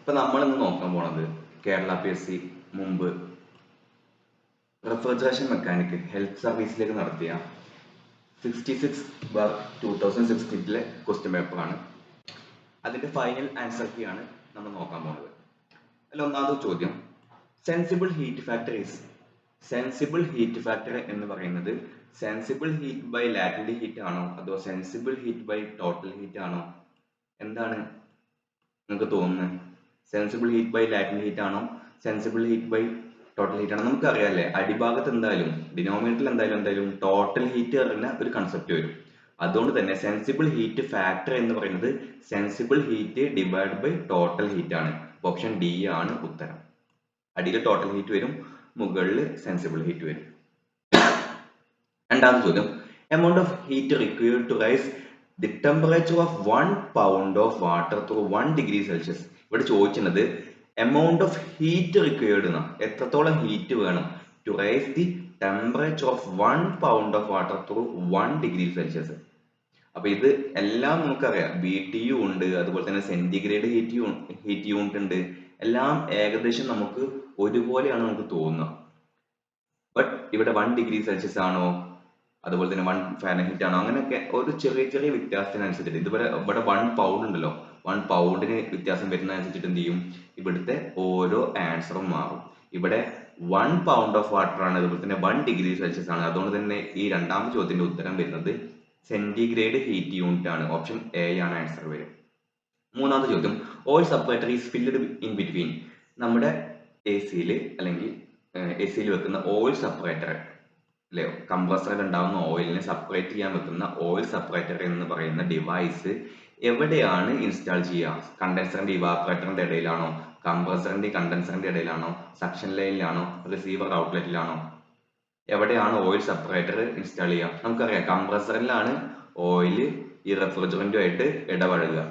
ഇപ്പൊ നമ്മൾ ഇന്ന് നോക്കാൻ പോണത് കേരള PSC മുമ്പ് റെഫ്രിജറേഷൻ മെക്കാനിക് ഹെൽത്ത് സർവീസിലേക്ക് നടത്തിയ 66/2016 ക്വസ്റ്റ്യൻ പേപ്പറാണ്. അതിന്റെ ഫൈനൽ ആൻസർ കീയാണ് നമ്മൾ നോക്കാൻ പോകുന്നത്. അതിൽ ഒന്നാമത്തെ ചോദ്യം, സെൻസിബിൾ ഹീറ്റ് ഫാക്ടർ എന്ന് പറയുന്നത് sensible heat by latent heat ആണോ അതോ sensible heat by total heat ആണോ? എന്താണ് നിങ്ങൾക്ക് തോന്നുന്നത്? Sensible heat by latent heat ആണോ sensible heat by total heat ആണോ? നമുക്കറിയാല്ലേ, അടിഭാഗത്ത് എന്തായാലും ഡിനോമിനേറ്ററിൽ എന്തായാലും ടോട്ടൽ ഹീറ്റ് പറയുന്ന ഒരു കൺസെപ്റ്റ് വരും. അതുകൊണ്ട് തന്നെ സെൻസിബിൾ ഹീറ്റ് ഫാക്ടർ എന്ന് പറയുന്നത് sensible heat divide by total heat ആണ്. ഓപ്ഷൻ ഡി ആണ് ഉത്തരം. അടിയിൽ ടോട്ടൽ ഹീറ്റ് വരും, മുകളിൽ സെൻസിബിൾ ഹീറ്റ് വരും. രണ്ടാമത്തെ ചോദ്യം, amount of heat required to raise the temperature of 1 pound of water through 1 degree Celsius. ഇവിടെ ചോദിക്കുന്നത് എമൗണ്ട് ഓഫ് ഹീറ്റ് റിക്വയർഡ് എന്നാ, എത്രത്തോളം ഹീറ്റ് വേണം to raise the temperature of 1 pound of water through 1 degree Celsius. അപ്പൊ ഇത് എല്ലാം നമുക്കറിയാം, BTU ഉണ്ട്, അതുപോലെ തന്നെ സെന്റിഗ്രേഡ് ഹീറ്റ് യൂണിറ്റ് ഉണ്ട്. എല്ലാം ഏകദേശം നമുക്ക് ഒരുപോലെയാണ് നമുക്ക് തോന്നുക. ബട്ട് ഇവിടെ 1 degree Celsius ആണോ അതുപോലെ തന്നെ 1 Fahrenheit ആണോ, അങ്ങനെയൊക്കെ ഒരു ചെറിയ വ്യത്യാസത്തിനനുസരിച്ചിട്ട് ഇവിടെ 1 pound ഉണ്ടല്ലോ, 1 poundന് വ്യത്യാസം വരുന്നതനുസരിച്ചിട്ട് എന്ത് ചെയ്യും, ഇവിടുത്തെ ഓരോ ആൻസറും മാറും. ഇവിടെ 1 pound ഓഫ് വാട്ടർ ആണ്, അതുപോലെ തന്നെ 1 degree Celsius ആണ്. അതുകൊണ്ട് തന്നെ ഈ രണ്ടാമത്തെ ചോദ്യത്തിന്റെ ഉത്തരം വരുന്നത് സെന്റിഗ്രേഡ് ഹീറ്റ് യൂണിറ്റ് ആണ്. ഓപ്ഷൻ എ ആണ് ആൻസർ വരും. മൂന്നാമത്തെ ചോദ്യം, oil separator is filled in between. നമ്മുടെ AC വെക്കുന്ന ഓയിൽ സെപ്പറേറ്റർ അല്ലെ, കംപ്രസറിൽ ഉണ്ടാവുന്ന ഓയിലിനെ സെപ്പറേറ്റ് ചെയ്യാൻ വെക്കുന്ന ഓയിൽ സെപ്പറേറ്റർ എന്ന് പറയുന്ന ഡിവൈസ് എവിടെയാണ് ഇൻസ്റ്റാൾ ചെയ്യുക? കണ്ടൻസറിന്റെ ഇവാപറേറ്ററിന്റെ ഇടയിലാണോ, കംപ്രസറിന്റെ കണ്ടൻസറിന്റെ ഇടയിലാണോ, സക്ഷൻ ലൈനിലാണോ, റിസീവർ ഔട്ട്ലെറ്റിലാണോ? എവിടെയാണ് ഓയിൽ സെപ്പറേറ്റർ ഇൻസ്റ്റാൾ ചെയ്യുക? നമുക്കറിയാം, കംപ്രസറിലാണ് ഓയിൽ ഈ റെഫ്രിജറന്റുമായിട്ട് ഇടപഴകുക.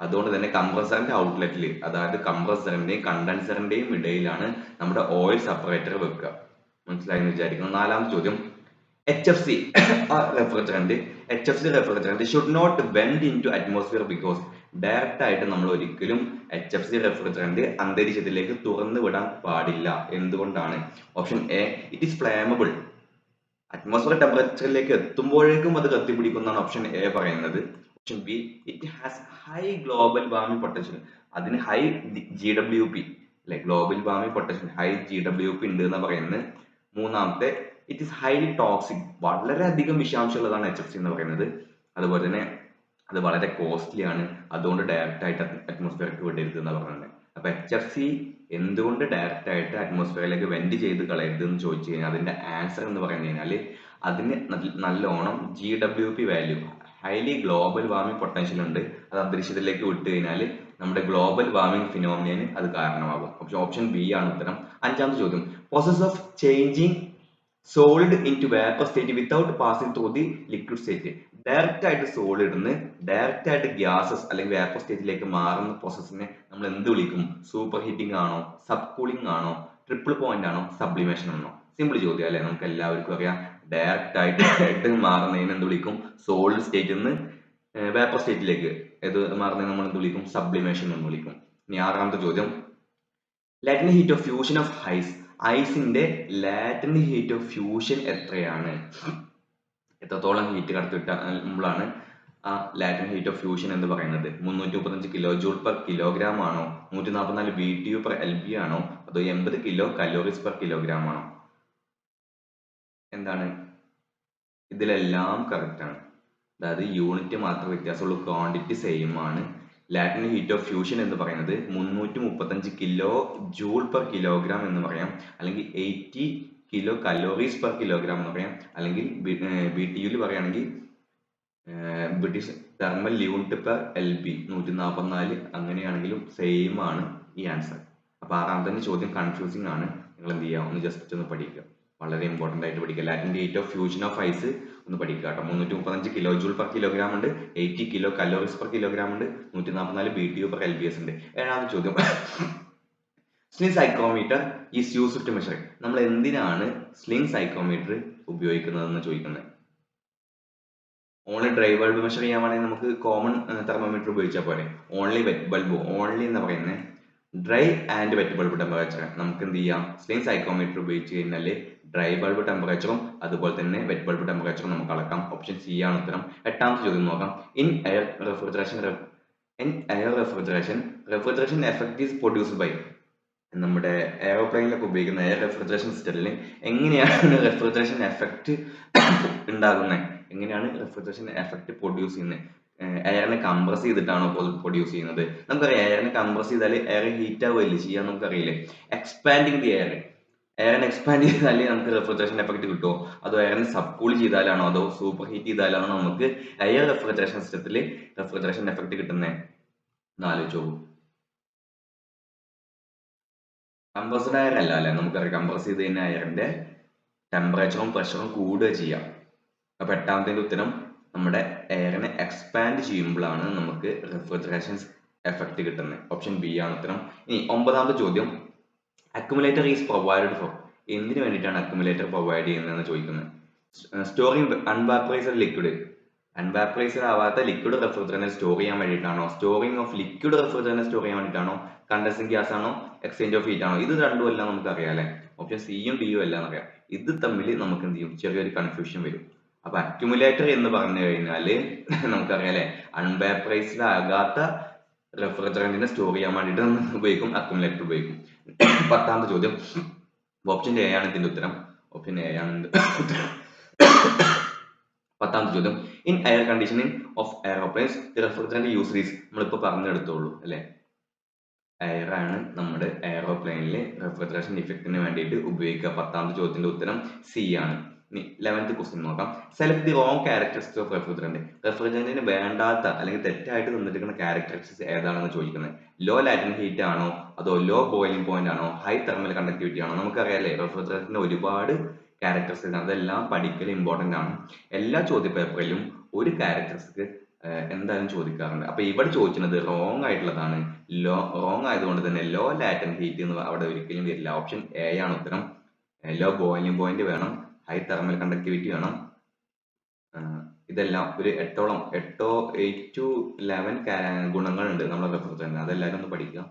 അതുകൊണ്ട് തന്നെ കംപ്രസറിന്റെ ഔട്ട്ലെറ്റിൽ, അതായത് കംപ്രസറിന്റെയും കണ്ടൻസറിന്റെയും ഇടയിലാണ് നമ്മുടെ ഓയിൽ സെപ്പറേറ്റർ വെക്കുക. മനസ്സിലായെന്ന് വിചാരിക്കുന്നു. നാലാമത്തെ ചോദ്യം, HFC refrigerant should not vent in to atmosphere because. Direct ആയിട്ട് നമ്മൾ ഒരിക്കലും HFC റെഫ്രിജറന്റ് അന്തരീക്ഷത്തിലേക്ക് തുറന്നു വിടാൻ പാടില്ല. എന്തുകൊണ്ടാണ്? Option A, it is flammable. Atmosphere ടെമ്പറേച്ചറിലേക്ക് എത്തുമ്പോഴേക്കും അത് കത്തിപ്പിടിക്കുന്നതാണ് ഓപ്ഷൻ എ പറയുന്നത്. Option B, it has high global warming potential. അതിന് ഹൈ GWP അല്ലെ, global warming potential high GWP ഉണ്ട് എന്ന് പറയുന്നത്. മൂന്നാമത്തെ, ഇറ്റ് ഈസ് ഹൈലി ടോക്സിക്. വളരെയധികം വിഷാംശമുള്ളതാണ് HFC എന്ന് പറയുന്നത്. അതുപോലെ തന്നെ അത് വളരെ കോസ്റ്റ്ലി ആണ്. അതുകൊണ്ട് ഡയറക്റ്റ് ആയിട്ട് അറ്റ്മോസ്ഫിയർക്ക് വിടരുത് എന്ന് പറയുന്നത്. അപ്പൊ HFC എന്തുകൊണ്ട് ഡയറക്റ്റ് ആയിട്ട് അറ്റ്മോസ്ഫിയറിലേക്ക് വെന്റ് ചെയ്ത് കളയരുത് എന്ന് ചോദിച്ചു കഴിഞ്ഞാൽ അതിന്റെ ആൻസർ എന്ന് പറഞ്ഞു കഴിഞ്ഞാൽ അതിന് നല്ലോണം GWP value, highly global warming potential ഉണ്ട്. അത് അന്തരീക്ഷത്തിലേക്ക് വിട്ട് കഴിഞ്ഞാൽ നമ്മുടെ ഗ്ലോബൽ വാർമിംഗ് ഫിനോമിനന് അത് കാരണമാകും. ഓപ്ഷൻ ബി ആണ് ഉത്തരം. അഞ്ചാമത്തെ ചോദ്യം, process of changing solid in to vapour state without passing through the liquid state. Direct ആയിട്ട് സോളിഡിന്ന് ഡയറക്റ്റ് ആയിട്ട് ഗ്യാസസ് അല്ലെങ്കിൽ വേപ്പർ സ്റ്റേറ്റിലേക്ക് മാറുന്ന പ്രോസസ്സിനെ നമ്മൾ എന്ത് വിളിക്കും? സൂപ്പർ ഹീറ്റിംഗ് ആണോ, സബ് കൂളിംഗ് ആണോ, ട്രിപ്പിൾ പോയിന്റ് ആണോ, സബ്ലിമേഷൻ ആണോ? സിമ്പിൾ ചോദ്യം അല്ലെ, നമുക്ക് എല്ലാവർക്കും അറിയാം. ഡയറക്റ്റ് ആയിട്ട് മാറുന്നതിന് എന്ത് വിളിക്കും? സോളിഡ് സ്റ്റേറ്റിൽ നിന്ന് വേപ്പർ സ്റ്റേറ്റിലേക്ക് മാറുന്നതിന് നമ്മൾ എന്ത് വിളിക്കും? സബ്ലിമേഷൻ എന്ന് വിളിക്കും. ഇനി ആറാമത്തെ ചോദ്യം, latent heat of fusion of ഐസിന്റെ ലാറ്റന്റ് ഹീറ്റ് ഓഫ് ഫ്യൂഷൻ എത്രയാണ്? എത്രത്തോളം ഹീറ്റ് കടത്തിവിട്ടാണ് ആ ലാറ്റന്റ് ഹീറ്റ് ഓഫ് ഫ്യൂഷൻ എന്ന് പറയുന്നത്? 335 kJ per kilogram ആണോ, 144 BTU per LB ആണോ, അതോ 80 kcal per kilogram ആണോ? എന്താണ്? ഇതിലെല്ലാം കറക്റ്റ് ആണ്. അതായത് യൂണിറ്റ് മാത്രമേ വ്യത്യാസമുള്ളൂ, ക്വാണ്ടിറ്റി സെയിം ആണ്. ലാറ്റന്റ് ഹീറ്റ് ഓഫ് ഫ്യൂഷൻ എന്ന് പറയുന്നത് 335 kJ per kilogram എന്ന് പറയാം, അല്ലെങ്കിൽ 80 kcal per kilogram എന്ന് പറയാം, അല്ലെങ്കിൽ BTU പറയുകയാണെങ്കിൽ British thermal unit per LB 144. അങ്ങനെയാണെങ്കിലും സെയിം ആണ് ഈ ആൻസർ. അപ്പൊ ആറാമത്തെ ചോദ്യം കൺഫ്യൂസിംഗ് ആണ്. നിങ്ങൾ എന്ത് ചെയ്യുക, ഒന്ന് ജസ്റ്റ് ഒന്ന് പഠിക്കുക. വളരെ ഇമ്പോർട്ടന്റ് ആയിട്ട് പഠിക്കുക. Latent heat of fusion of ice ഒന്ന് പഠിക്കുക കേട്ടോ. 335 kJ per kilogram ഉണ്ട്, 80 kcal per kilogram ഉണ്ട്, 144 BTU per LBS ഉണ്ട്. ഏഴാമത്തെ ചോദ്യം, sling psychrometer is used to measure. നമ്മൾ എന്തിനാണ് സ്ലിംഗ് സൈക്കോമീറ്റർ ഉപയോഗിക്കുന്നതെന്ന് ചോദിക്കുന്നത്. ഓൺലി ഡ്രൈ ബൾബ് മെഷർ ചെയ്യാൻ വേണമെങ്കിൽ നമുക്ക് കോമൺ തെർമോമീറ്റർ ഉപയോഗിച്ചാൽ പോരെ. ഓൺലി വെറ്റ് ബൾബ്, ഓൺലി എന്ന് പറയുന്നത് dry and wet bulb temperature നമുക്ക് എന്ത് ചെയ്യാം, സ്ലിം സൈക്കോമീറ്റർ ഉപയോഗിച്ച് കഴിഞ്ഞാൽ ഡ്രൈ ബൾബ് ടെമ്പറേച്ചറും അതുപോലെ തന്നെ വെറ്റ് ബൾബ് ടെമ്പറേച്ചറും നമുക്ക് അളക്കാം. ഓപ്ഷൻ സി ആണ് ഉത്തരം. എട്ടാമത്തെ ചോദ്യം നോക്കാം. In air refrigeration refrigeration effect is produced by നമ്മുടെ എയർപ്ലെയിനിലൊക്കെ ഉപയോഗിക്കുന്ന എയർ റെഫ്രിജറേഷൻ സിസ്റ്റത്തിൽ എങ്ങനെയാണ് റെഫ്രിജറേഷൻ എഫക്റ്റ് ഉണ്ടാകുന്നത്, എങ്ങനെയാണ് റെഫ്രിജറേഷൻ എഫക്റ്റ് പ്രൊഡ്യൂസ് ചെയ്യുന്നത്? എയറിനെ കംപ്രസ് ചെയ്തിട്ടാണോ പ്രൊഡ്യൂസ് ചെയ്യുന്നത്? നമുക്കറിയാം എയറിനെ കംപ്രസ് ചെയ്താൽ എയർ ഹീറ്റ് ആവുകയല്ലേ ചെയ്യാൻ നമുക്കറിയില്ലേ. എക്സ്പാൻഡിങ് ദി എയറിനെ എക്സ്പാൻഡ് ചെയ്താലേ നമുക്ക് റെഫ്രിജറേഷൻ എഫക്റ്റ് കിട്ടുമോ, അതോ എയറിനെ സബ് കൂൾ ചെയ്താലാണോ, അതോ സൂപ്പർ ഹീറ്റ് ചെയ്താലാണോ നമുക്ക് എയർ റെഫ്രിജറേഷൻ സിസ്റ്റത്തിൽ റെഫ്രിജറേഷൻ എഫക്റ്റ് കിട്ടുന്നത്? ആലോചിച്ചു. കംപ്രസ്ഡ് എയർ അല്ല അല്ലെ, നമുക്കറിയാം കംപ്രസ് ചെയ്ത് കഴിഞ്ഞാൽ എയറിന്റെ ടെമ്പറേച്ചറും പ്രഷറും കൂടുക ചെയ്യാം. അപ്പൊ എട്ടാമത്തെ ഉത്തരം നമ്മുടെ എയറിനെ എക്സ്പാൻഡ് ചെയ്യുമ്പോഴാണ് നമുക്ക് റെഫ്രിജറേഷൻ എഫക്റ്റ് കിട്ടുന്നത്. ഓപ്ഷൻ ബി ആണ് ഉത്തരം. ഇനി ഒമ്പതാമത്തെ ചോദ്യം, അക്യുമുലേറ്റർ ഈസ് പ്രൊവൈഡഡ് ഫോർ, എന്തിനു വേണ്ടിയിട്ടാണ് അക്യുമുലേറ്റർ പ്രൊവൈഡ് ചെയ്യുന്നതെന്ന് ചോദിക്കുന്നത്. സ്റ്റോറിംഗ് അൺവാപ്പറൈസ്ഡ് ലിക്വിഡ്, അൺവാപ്പറൈസ്ഡ് ആവാത്ത ലിക്വിഡ് റെഫ്രിജറന്റ് സ്റ്റോർ ചെയ്യാൻ വേണ്ടിയിട്ടാണോ, storing of liquid refrigerant store ചെയ്യാൻ വേണ്ടിയിട്ടാണോ, കണ്ടൻസിങ് ഗ്യാസ് ആണോ, എക്സ്ചേഞ്ച് ഓഫ് ഹീറ്റ് ആണോ? ഇത് രണ്ടും എല്ലാം നമുക്ക് അറിയാം അല്ലെ. ഓപ്ഷൻ സിയും ഡിയും എല്ലാം അറിയാം. ഇത് തമ്മിൽ നമുക്ക് എന്ത് ചെയ്യും, ചെറിയൊരു കൺഫ്യൂഷൻ വരും. അപ്പൊ അക്യുമുലേറ്റർ എന്ന് പറഞ്ഞു കഴിഞ്ഞാല് നമുക്കറിയാം അല്ലെ, അൺവാപ്പറൈസ്ഡ് ആകാത്ത റെഫ്രിജറന്റിനെ സ്റ്റോർ ചെയ്യാൻ വേണ്ടിയിട്ട് നമ്മൾ ഉപയോഗിക്കും, അക്യുമുലേറ്റർ ഉപയോഗിക്കും. പത്താമത്തെ ചോദ്യം, ഓപ്ഷൻ എ ആണ് ഇതിന്റെ ഉത്തരം. ഓപ്ഷൻ എ ആണ് പത്താമത്തെ ചോദ്യം, in air conditioning of airplanes refrigerant use is, നമ്മളിപ്പോ പറഞ്ഞെടുത്തോളൂ അല്ലെ. എയർ ആണ് നമ്മുടെ എയറോപ്ലെയിനിൽ റെഫ്രിജറേഷൻ ഇഫക്റ്റിന് വേണ്ടിയിട്ട് ഉപയോഗിക്കുക. പത്താമത്തെ ചോദ്യത്തിന്റെ ഉത്തരം സി ആണ്. ഇനി 11th ക്വസ്റ്റ്യൻ നോക്കാം. Select the wrong characteristics of refrigerant, റെഫ്രിജറന്റിന് വേണ്ടാത്ത അല്ലെങ്കിൽ തെറ്റായിട്ട് തന്നിരിക്കുന്ന ക്യാരക്ടറിസ്റ്റിക്സ് ഏതാണെന്ന് ചോദിക്കുന്നത്. ലോ ലാറ്റന്റ് ഹീറ്റ് ആണോ, അതോ ലോ ബോയിലിംഗ് പോയിന്റ് ആണോ, ഹൈ തെർമൽ കണ്ടക്ടിവിറ്റി ആണോ? നമുക്കറിയാലേ റെഫ്രിജറന്റിന് ഒരുപാട് ക്യാരക്ടറിസ്റ്റിക്സ്, അതെല്ലാം പഠിക്കൽ ഇമ്പോർട്ടന്റ് ആണ്. എല്ലാ ചോദ്യപേപ്പറിലും ഒരു ക്യാരക്ടറിസ്റ്റിക് എന്തായാലും ചോദിക്കാറുണ്ട്. അപ്പൊ ഇവിടെ ചോദിക്കുന്നത് റോങ് ആയിട്ടുള്ളതാണ്. റോങ് ആയതുകൊണ്ട് തന്നെ ലോ ലാറ്റന്റ് ഹീറ്റ് എന്ന് അവിടെ ഒരിക്കലും വരില്ല. ഓപ്ഷൻ എ ആണ് ഉത്തരം. ലോ ബോയിലിംഗ് പോയിന്റ് വേണം, ഹൈ തെർമൽ കണ്ടക്ടിവിറ്റി വേണം. ഇതെല്ലാം ഒരു 8 to 11 ഗുണങ്ങളുണ്ട് നമ്മുടെ റെഫ്രിജറന്റ്, അതെല്ലാവരും ഒന്ന് പഠിക്കുക.